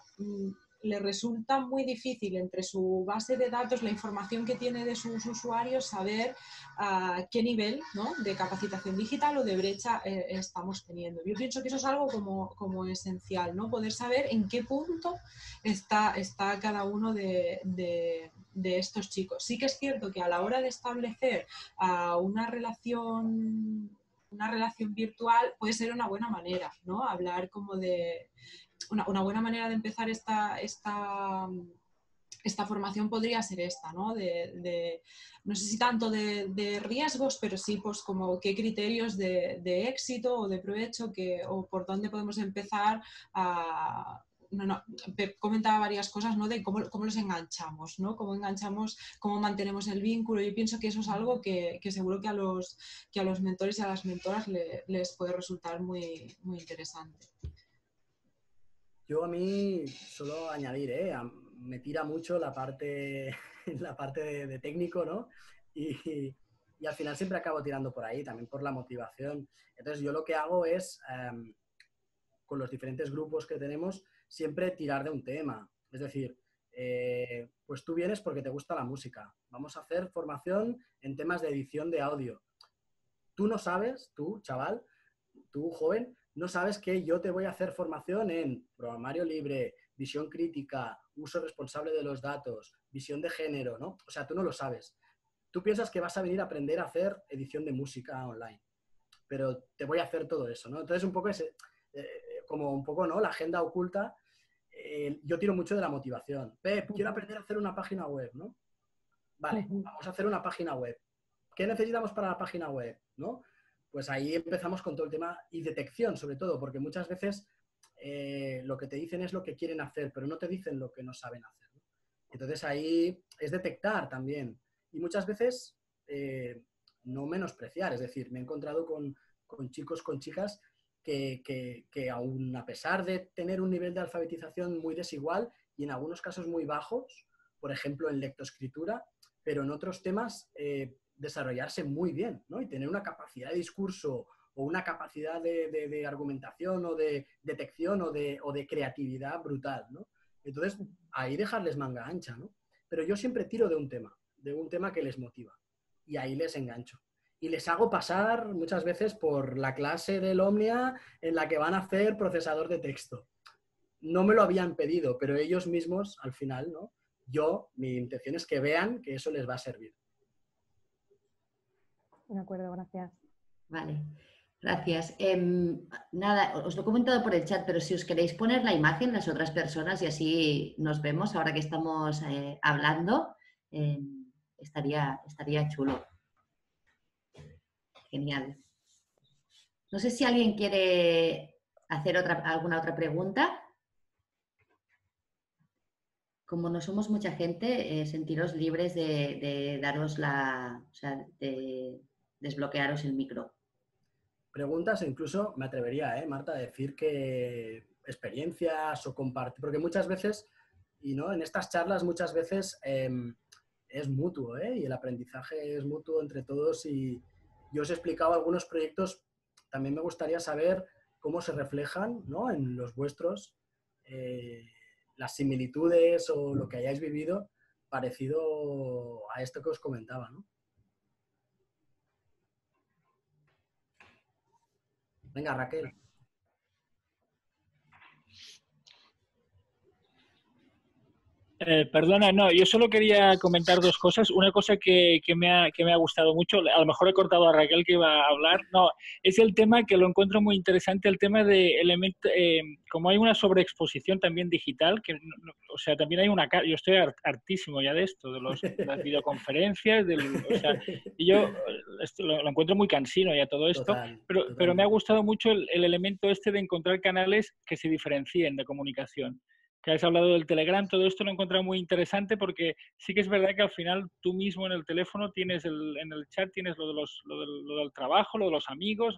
le resulta muy difícil, entre su base de datos, la información que tiene de sus usuarios, saber qué nivel, ¿no?, de capacitación digital o de brecha estamos teniendo. Yo pienso que eso es algo como esencial, ¿no? Poder saber en qué punto está cada uno de estos chicos. Sí que es cierto que a la hora de establecer una relación virtual puede ser una buena manera, ¿no? Hablar como de una buena manera de empezar esta esta formación podría ser esta, ¿no? No sé si tanto de riesgos, pero sí pues como qué criterios de éxito o de provecho o por dónde podemos empezar a... Pep comentaba varias cosas, ¿no? De cómo los enganchamos, ¿no? Cómo enganchamos, cómo mantenemos el vínculo. Yo pienso que eso es algo que seguro que a los mentores y a las mentoras les puede resultar muy, muy interesante. Yo a mí solo añadir, me tira mucho la parte, de técnico, ¿no? Y al final siempre acabo tirando por ahí, también por la motivación. Entonces yo lo que hago es, con los diferentes grupos que tenemos, siempre tirar de un tema. Es decir, pues tú vienes porque te gusta la música. Vamos a hacer formación en temas de edición de audio. Tú no sabes, tú, chaval, tú, joven, no sabes que yo te voy a hacer formación en programario libre, visión crítica, uso responsable de los datos, visión de género, ¿no? O sea, tú no lo sabes. Tú piensas que vas a venir a aprender a hacer edición de música online, pero te voy a hacer todo eso, ¿no? Entonces, un poco como un poco, ¿no? La agenda oculta, yo tiro mucho de la motivación. Pep, quiero aprender a hacer una página web, ¿no? Vale, vamos a hacer una página web. ¿Qué necesitamos para la página web? ¿No? Pues ahí empezamos con todo el tema y detección, sobre todo, porque muchas veces lo que te dicen es lo que quieren hacer, pero no te dicen lo que no saben hacer, ¿no? Entonces ahí es detectar también. Y muchas veces no menospreciar, es decir, me he encontrado con chicos, con chicas que aún a pesar de tener un nivel de alfabetización muy desigual y en algunos casos muy bajos, por ejemplo en lectoescritura, pero en otros temas desarrollarse muy bien, ¿no? Y tener una capacidad de discurso o una capacidad de argumentación o de detección o de creatividad brutal, ¿no? Entonces, ahí dejarles manga ancha, ¿no? Pero yo siempre tiro de un tema que les motiva y ahí les engancho. Y les hago pasar muchas veces por la clase del Omnia en la que van a hacer procesador de texto. No me lo habían pedido, pero ellos mismos, al final, ¿no? Mi intención es que vean que eso les va a servir. De acuerdo, gracias. Vale, gracias. Nada, os lo he comentado por el chat, pero si os queréis poner la imagen las otras personas y así nos vemos ahora que estamos hablando, estaría chulo. Genial. No sé si alguien quiere hacer alguna otra pregunta. Como no somos mucha gente, sentiros libres de daros o sea, de desbloquearos el micro. Preguntas, e incluso me atrevería, Marta, a decir que experiencias o compartir, porque muchas veces, y no, en estas charlas muchas veces es mutuo, y el aprendizaje es mutuo entre todos y yo os he explicado algunos proyectos, también me gustaría saber cómo se reflejan, ¿no? En los vuestros, las similitudes o lo que hayáis vivido parecido a esto que os comentaba, ¿no? Venga, Raquel. Perdona, no, yo solo quería comentar dos cosas. Una cosa que me ha gustado mucho, a lo mejor he cortado a Raquel que iba a hablar, no, es el tema que lo encuentro muy interesante, el tema de elementos, como hay una sobreexposición también digital, o sea, también hay yo estoy hartísimo ya de esto, de las videoconferencias, o sea, y yo lo encuentro muy cansino ya todo esto, pero me ha gustado mucho el elemento este de encontrar canales que se diferencien de comunicación. Que has hablado del Telegram, todo esto lo he encontrado muy interesante porque sí que es verdad que al final tú mismo en el teléfono tienes en el chat tienes lo del trabajo, lo de los amigos,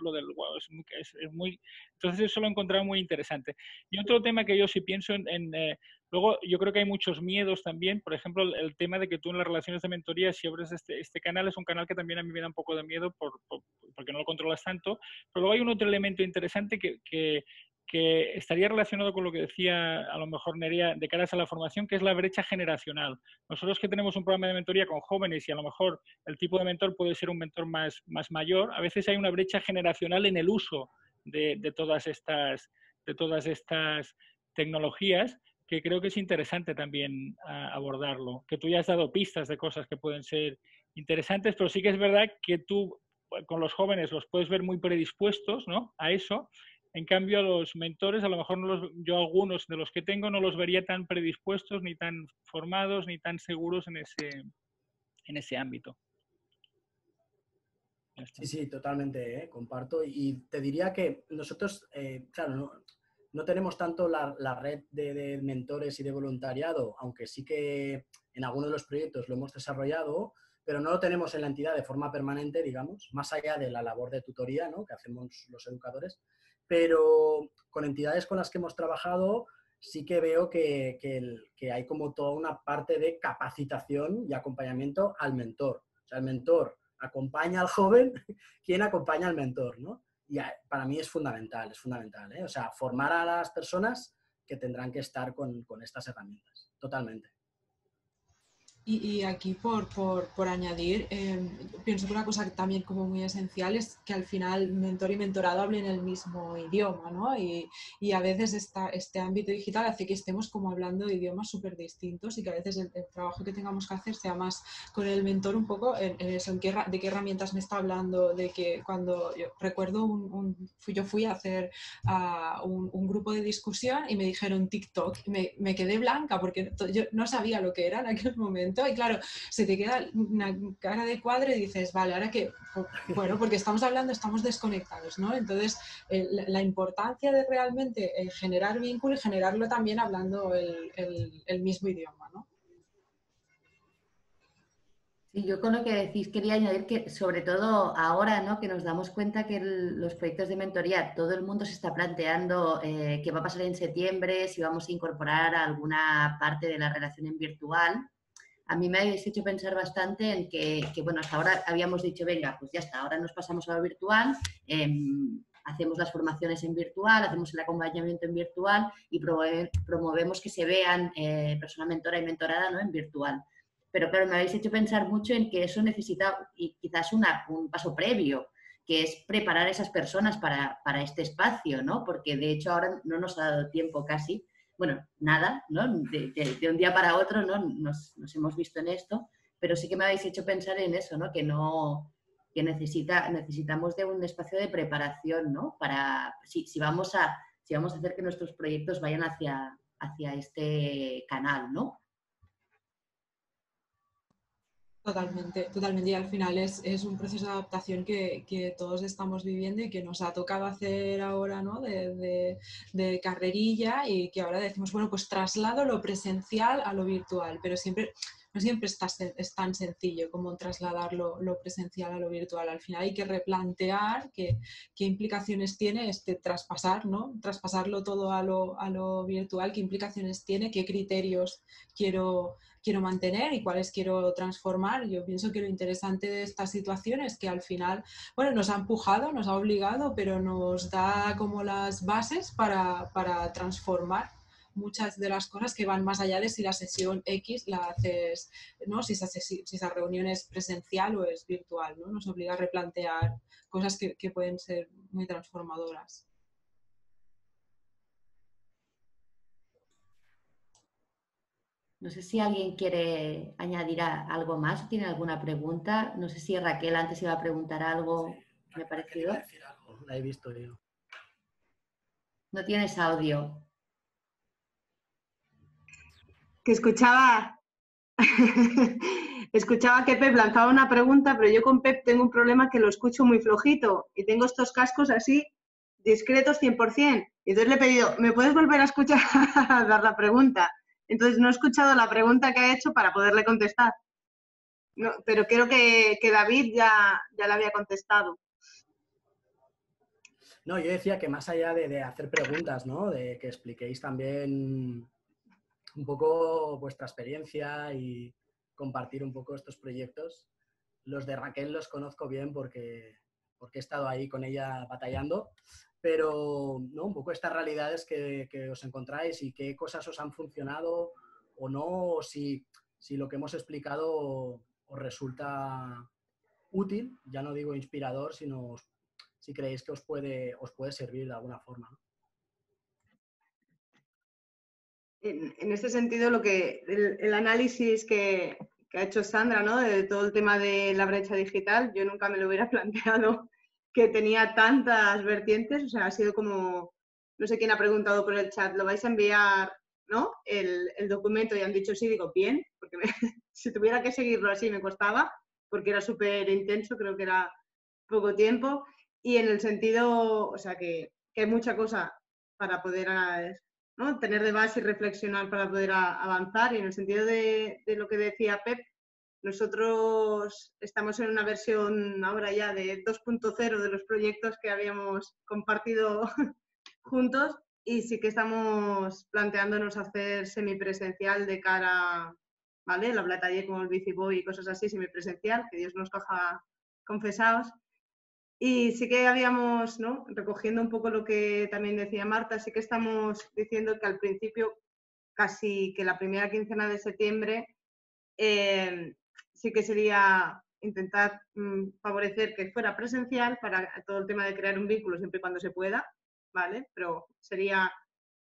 es muy... Entonces eso lo he encontrado muy interesante. Y otro tema que yo sí pienso luego yo creo que hay muchos miedos también, por ejemplo el tema de que tú en las relaciones de mentoría si abres este canal es un canal que también a mí me da un poco de miedo porque no lo controlas tanto, pero luego hay un otro elemento interesante que estaría relacionado con lo que decía a lo mejor Nerea de caras a la formación, que es la brecha generacional. Nosotros que tenemos un programa de mentoría con jóvenes y a lo mejor el tipo de mentor puede ser un mentor más mayor, a veces hay una brecha generacional en el uso de todas estas tecnologías que creo que es interesante también abordarlo. Que tú ya has dado pistas de cosas que pueden ser interesantes, pero sí que es verdad que tú con los jóvenes los puedes ver muy predispuestos, ¿no? A eso, En cambio, a los mentores, a lo mejor yo algunos de los que tengo no los vería tan predispuestos, ni tan formados, ni tan seguros en ese ámbito. Sí, sí, totalmente, comparto. Y te diría que nosotros, claro, no tenemos tanto la red de mentores y de voluntariado, aunque sí que en algunos de los proyectos lo hemos desarrollado, pero no lo tenemos en la entidad de forma permanente, digamos, más allá de la labor de tutoría, ¿no?, que hacemos los educadores. Pero con entidades con las que hemos trabajado sí que veo que hay como toda una parte de capacitación y acompañamiento al mentor. O sea, el mentor acompaña al joven, quien acompaña al mentor, ¿no? Y para mí es fundamental, ¿eh? O sea, formar a las personas que tendrán que estar con estas herramientas, totalmente. Y aquí por añadir, pienso que una cosa que también como muy esencial es que al final mentor y mentorado hablen el mismo idioma, ¿no? Y a veces este ámbito digital hace que estemos como hablando de idiomas súper distintos y que a veces el trabajo que tengamos que hacer sea más con el mentor un poco en eso, de qué herramientas me está hablando, de que cuando yo recuerdo yo fui a hacer un grupo de discusión y me dijeron TikTok y me quedé blanca porque yo no sabía lo que era en aquel momento. Y claro, se te queda una cara de cuadro y dices, vale, ahora que, bueno, porque estamos hablando, estamos desconectados, ¿no? Entonces, la importancia de realmente generar vínculo y generarlo también hablando el mismo idioma, ¿no? Sí, yo con lo que decís quería añadir que sobre todo ahora, ¿no?, que nos damos cuenta que los proyectos de mentoría, todo el mundo se está planteando qué va a pasar en septiembre, si vamos a incorporar alguna parte de la relación en virtual. A mí me habéis hecho pensar bastante en que, bueno, hasta ahora habíamos dicho, venga, pues ya está, ahora nos pasamos a lo virtual, hacemos las formaciones en virtual, hacemos el acompañamiento en virtual y promovemos que se vean persona mentora y mentorada, ¿no?, en virtual. Pero claro, me habéis hecho pensar mucho en que eso necesita y quizás un paso previo, que es preparar a esas personas para este espacio, ¿no? Porque de hecho ahora no nos ha dado tiempo casi, bueno, nada, ¿no? De un día para otro, ¿no?, nos hemos visto en esto, pero sí que me habéis hecho pensar en eso, ¿no? Que necesitamos de un espacio de preparación, ¿no? Para, si vamos a hacer que nuestros proyectos vayan hacia este canal, ¿no? Totalmente, totalmente. Y al final es un proceso de adaptación que todos estamos viviendo y que nos ha tocado hacer ahora, ¿no?, de carrerilla, y que ahora decimos, bueno, pues traslado lo presencial a lo virtual, pero no siempre es tan sencillo como trasladar lo presencial a lo virtual. Al final hay que replantear qué implicaciones tiene traspasar, ¿no? Traspasarlo todo a lo virtual, qué implicaciones tiene, qué criterios quiero mantener y cuáles quiero transformar. Yo pienso que lo interesante de esta situación es que al final, bueno, nos ha empujado, nos ha obligado, pero nos da como las bases para transformar muchas de las cosas que van más allá de si la sesión X la haces, ¿no?, si esa reunión es presencial o es virtual, ¿no? Nos obliga a replantear cosas que pueden ser muy transformadoras. No sé si alguien quiere añadir algo más, tiene alguna pregunta. No sé si Raquel antes iba a preguntar algo, me ha parecido. Raquel iba a decir algo, la he visto yo. No tienes audio. Que escuchaba que Pep lanzaba una pregunta, pero yo con Pep tengo un problema que lo escucho muy flojito y tengo estos cascos así discretos 100%. Y entonces le he pedido, ¿me puedes volver a escuchar dar la pregunta? Entonces no he escuchado la pregunta que ha hecho para poderle contestar. No, pero creo que David ya la había contestado. No, yo decía que más allá de hacer preguntas, ¿no?, de que expliquéis también un poco vuestra experiencia y compartir un poco estos proyectos. Los de Raquel los conozco bien porque he estado ahí con ella batallando, pero ¿no?, un poco estas realidades que os encontráis y qué cosas os han funcionado o no, o si lo que hemos explicado os resulta útil, ya no digo inspirador, sino si creéis que os puede servir de alguna forma, ¿no? En este sentido, el análisis que ha hecho Sandra, ¿no?, de todo el tema de la brecha digital, yo nunca me lo hubiera planteado que tenía tantas vertientes, o sea, ha sido como, no sé quién ha preguntado por el chat, ¿lo vais a enviar, no? El documento, y han dicho sí, digo, bien, porque si tuviera que seguirlo así me costaba, porque era súper intenso, creo que era poco tiempo, y en el sentido, o sea, que hay mucha cosa para poder, ¿no?, tener de base y reflexionar para poder avanzar, y en el sentido de lo que decía Pep, nosotros estamos en una versión ahora ya de 2.0 de los proyectos que habíamos compartido juntos, y sí que estamos planteándonos hacer semipresencial de cara, ¿vale? La Bla Taller como el Bici Boy y cosas así, semipresencial, que Dios nos coja confesados. Y sí que habíamos, ¿no?, recogiendo un poco lo que también decía Marta, sí que estamos diciendo que al principio, casi que la primera quincena de septiembre, sí que sería intentar favorecer que fuera presencial para todo el tema de crear un vínculo siempre y cuando se pueda, ¿vale? Pero sería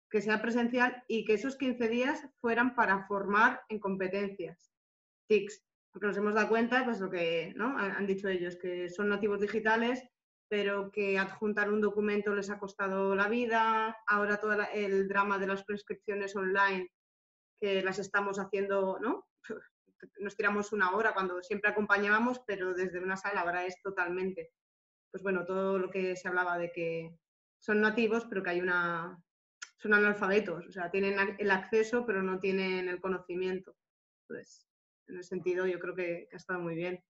que sea presencial y que esos 15 días fueran para formar en competencias, TICs, porque nos hemos dado cuenta, pues lo que, ¿no?, han dicho ellos, que son nativos digitales, pero que adjuntar un documento les ha costado la vida, ahora todo el drama de las prescripciones online, que las estamos haciendo, ¿no? Nos tiramos una hora cuando siempre acompañábamos, pero desde una sala ahora es totalmente. Pues bueno, todo lo que se hablaba de que son nativos, pero que hay son analfabetos, o sea, tienen el acceso, pero no tienen el conocimiento. Entonces, en ese sentido, yo creo que ha estado muy bien.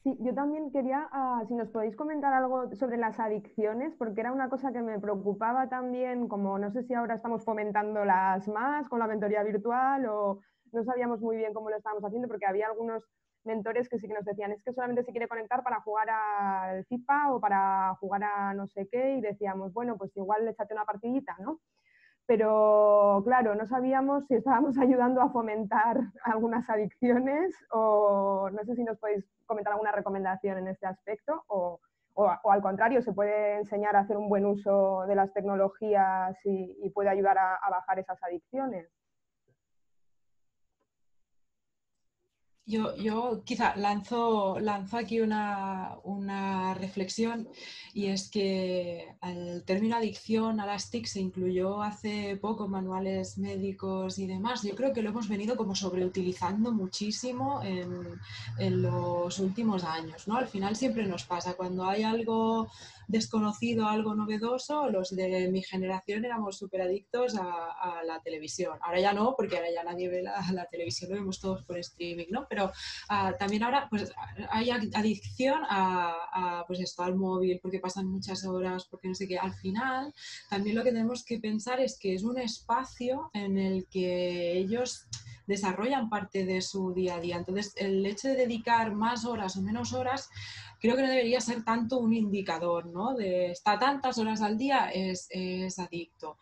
Sí, yo también quería, si nos podéis comentar algo sobre las adicciones, porque era una cosa que me preocupaba también, como no sé si ahora estamos fomentándolas más con la mentoría virtual o no sabíamos muy bien cómo lo estábamos haciendo, porque había algunos mentores que sí que nos decían, es que solamente se quiere conectar para jugar al FIFA o para jugar a no sé qué, y decíamos, bueno, pues igual échate una partidita, ¿no? Pero claro, no sabíamos si estábamos ayudando a fomentar algunas adicciones o no sé si nos podéis comentar alguna recomendación en este aspecto o al contrario, se puede enseñar a hacer un buen uso de las tecnologías y puede ayudar a bajar esas adicciones. Yo quizá lanzo aquí una reflexión, y es que el término adicción a las TIC se incluyó hace poco en manuales médicos y demás. Yo creo que lo hemos venido como sobreutilizando muchísimo en los últimos años, ¿no? Al final siempre nos pasa, cuando hay algo desconocido, algo novedoso, los de mi generación éramos súper adictos a la televisión. Ahora ya no, porque ahora ya nadie ve la televisión, lo vemos todos por streaming, ¿no? Pero también ahora pues, hay adicción pues esto, al móvil, porque pasan muchas horas, porque no sé qué. Al final, también lo que tenemos que pensar es que es un espacio en el que ellos desarrollan parte de su día a día. Entonces, el hecho de dedicar más horas o menos horas creo que no debería ser tanto un indicador, ¿no? De está tantas horas al día es adicto.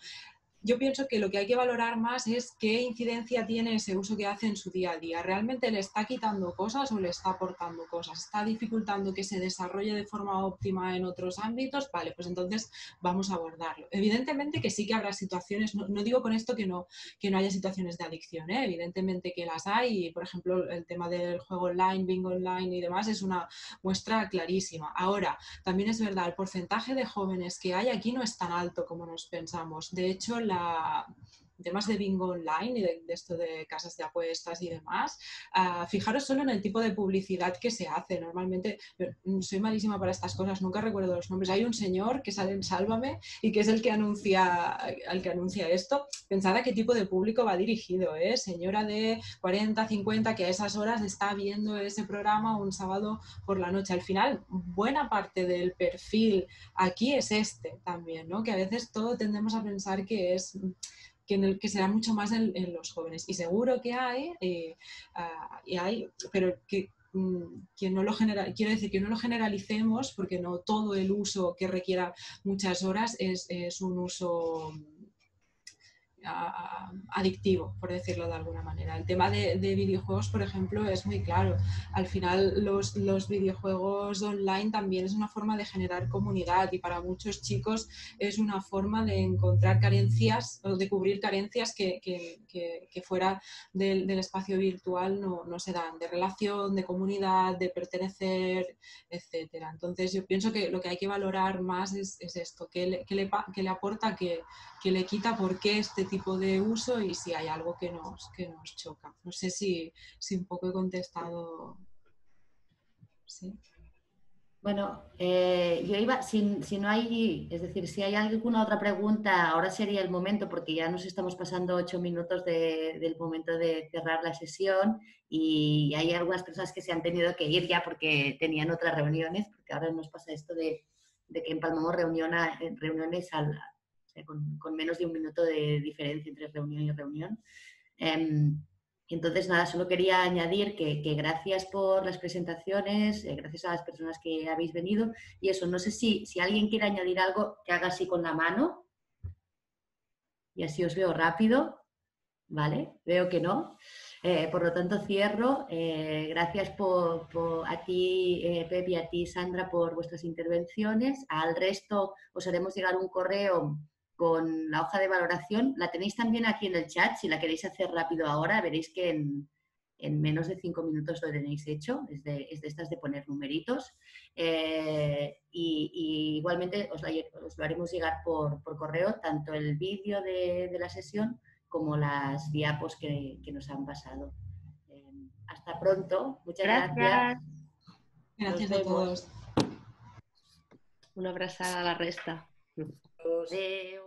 Yo pienso que lo que hay que valorar más es qué incidencia tiene ese uso que hace en su día a día. ¿Realmente le está quitando cosas o le está aportando cosas? ¿Está dificultando que se desarrolle de forma óptima en otros ámbitos? Vale, pues entonces vamos a abordarlo. Evidentemente que sí que habrá situaciones, no digo con esto que no haya situaciones de adicción, ¿eh? Evidentemente que las hay, y por ejemplo el tema del juego online, bingo online y demás es una muestra clarísima. Ahora, también es verdad, el porcentaje de jóvenes que hay aquí no es tan alto como nos pensamos. De hecho, temas de bingo online y de esto de casas de apuestas y demás, fijaros solo en el tipo de publicidad que se hace. Normalmente, soy malísima para estas cosas, nunca recuerdo los nombres. Hay un señor que sale en Sálvame y que es el que anuncia esto. Pensad a qué tipo de público va dirigido, ¿eh? Señora de 40, 50 que a esas horas está viendo ese programa un sábado por la noche. Al final, buena parte del perfil aquí es este también, ¿no? Que a veces todo tendemos a pensar que es que será mucho más en los jóvenes, y seguro que hay, pero que no lo quiero decir que no lo generalicemos, porque no todo el uso que requiera muchas horas es un uso adictivo, por decirlo de alguna manera. El tema de videojuegos, por ejemplo, es muy claro. Al final los videojuegos online también es una forma de generar comunidad y para muchos chicos es una forma de encontrar carencias o de cubrir carencias que fuera del espacio virtual no se dan, de relación, de comunidad, de pertenecer, etcétera. Entonces yo pienso que lo que hay que valorar más es esto, qué le aporta, qué le quita, por qué este tipo de uso y si hay algo que nos choca. No sé si un poco he contestado. ¿Sí? Bueno, yo iba, si no hay, es decir, si hay alguna otra pregunta, ahora sería el momento, porque ya nos estamos pasando 8 minutos del momento de cerrar la sesión y hay algunas personas que se han tenido que ir ya porque tenían otras reuniones, porque ahora nos pasa esto de que empalmamos reuniones o sea, con menos de un minuto de diferencia entre reunión y reunión. Entonces, nada, solo quería añadir que gracias por las presentaciones, gracias a las personas que habéis venido. Y eso, no sé si alguien quiere añadir algo, que haga así con la mano. Y así os veo rápido. ¿Vale? Veo que no. Por lo tanto, cierro. Gracias a ti, Pep, y a ti, Sandra, por vuestras intervenciones. Al resto os haremos llegar un correo con la hoja de valoración. La tenéis también aquí en el chat. Si la queréis hacer rápido ahora, veréis que en menos de 5 minutos lo tenéis hecho. Es de estas de poner numeritos. Y igualmente os lo haremos llegar por correo, tanto el vídeo de la sesión como las diapos que nos han pasado. Hasta pronto. Muchas gracias. Gracias a todos. Una abrazada a la resta. Adeu.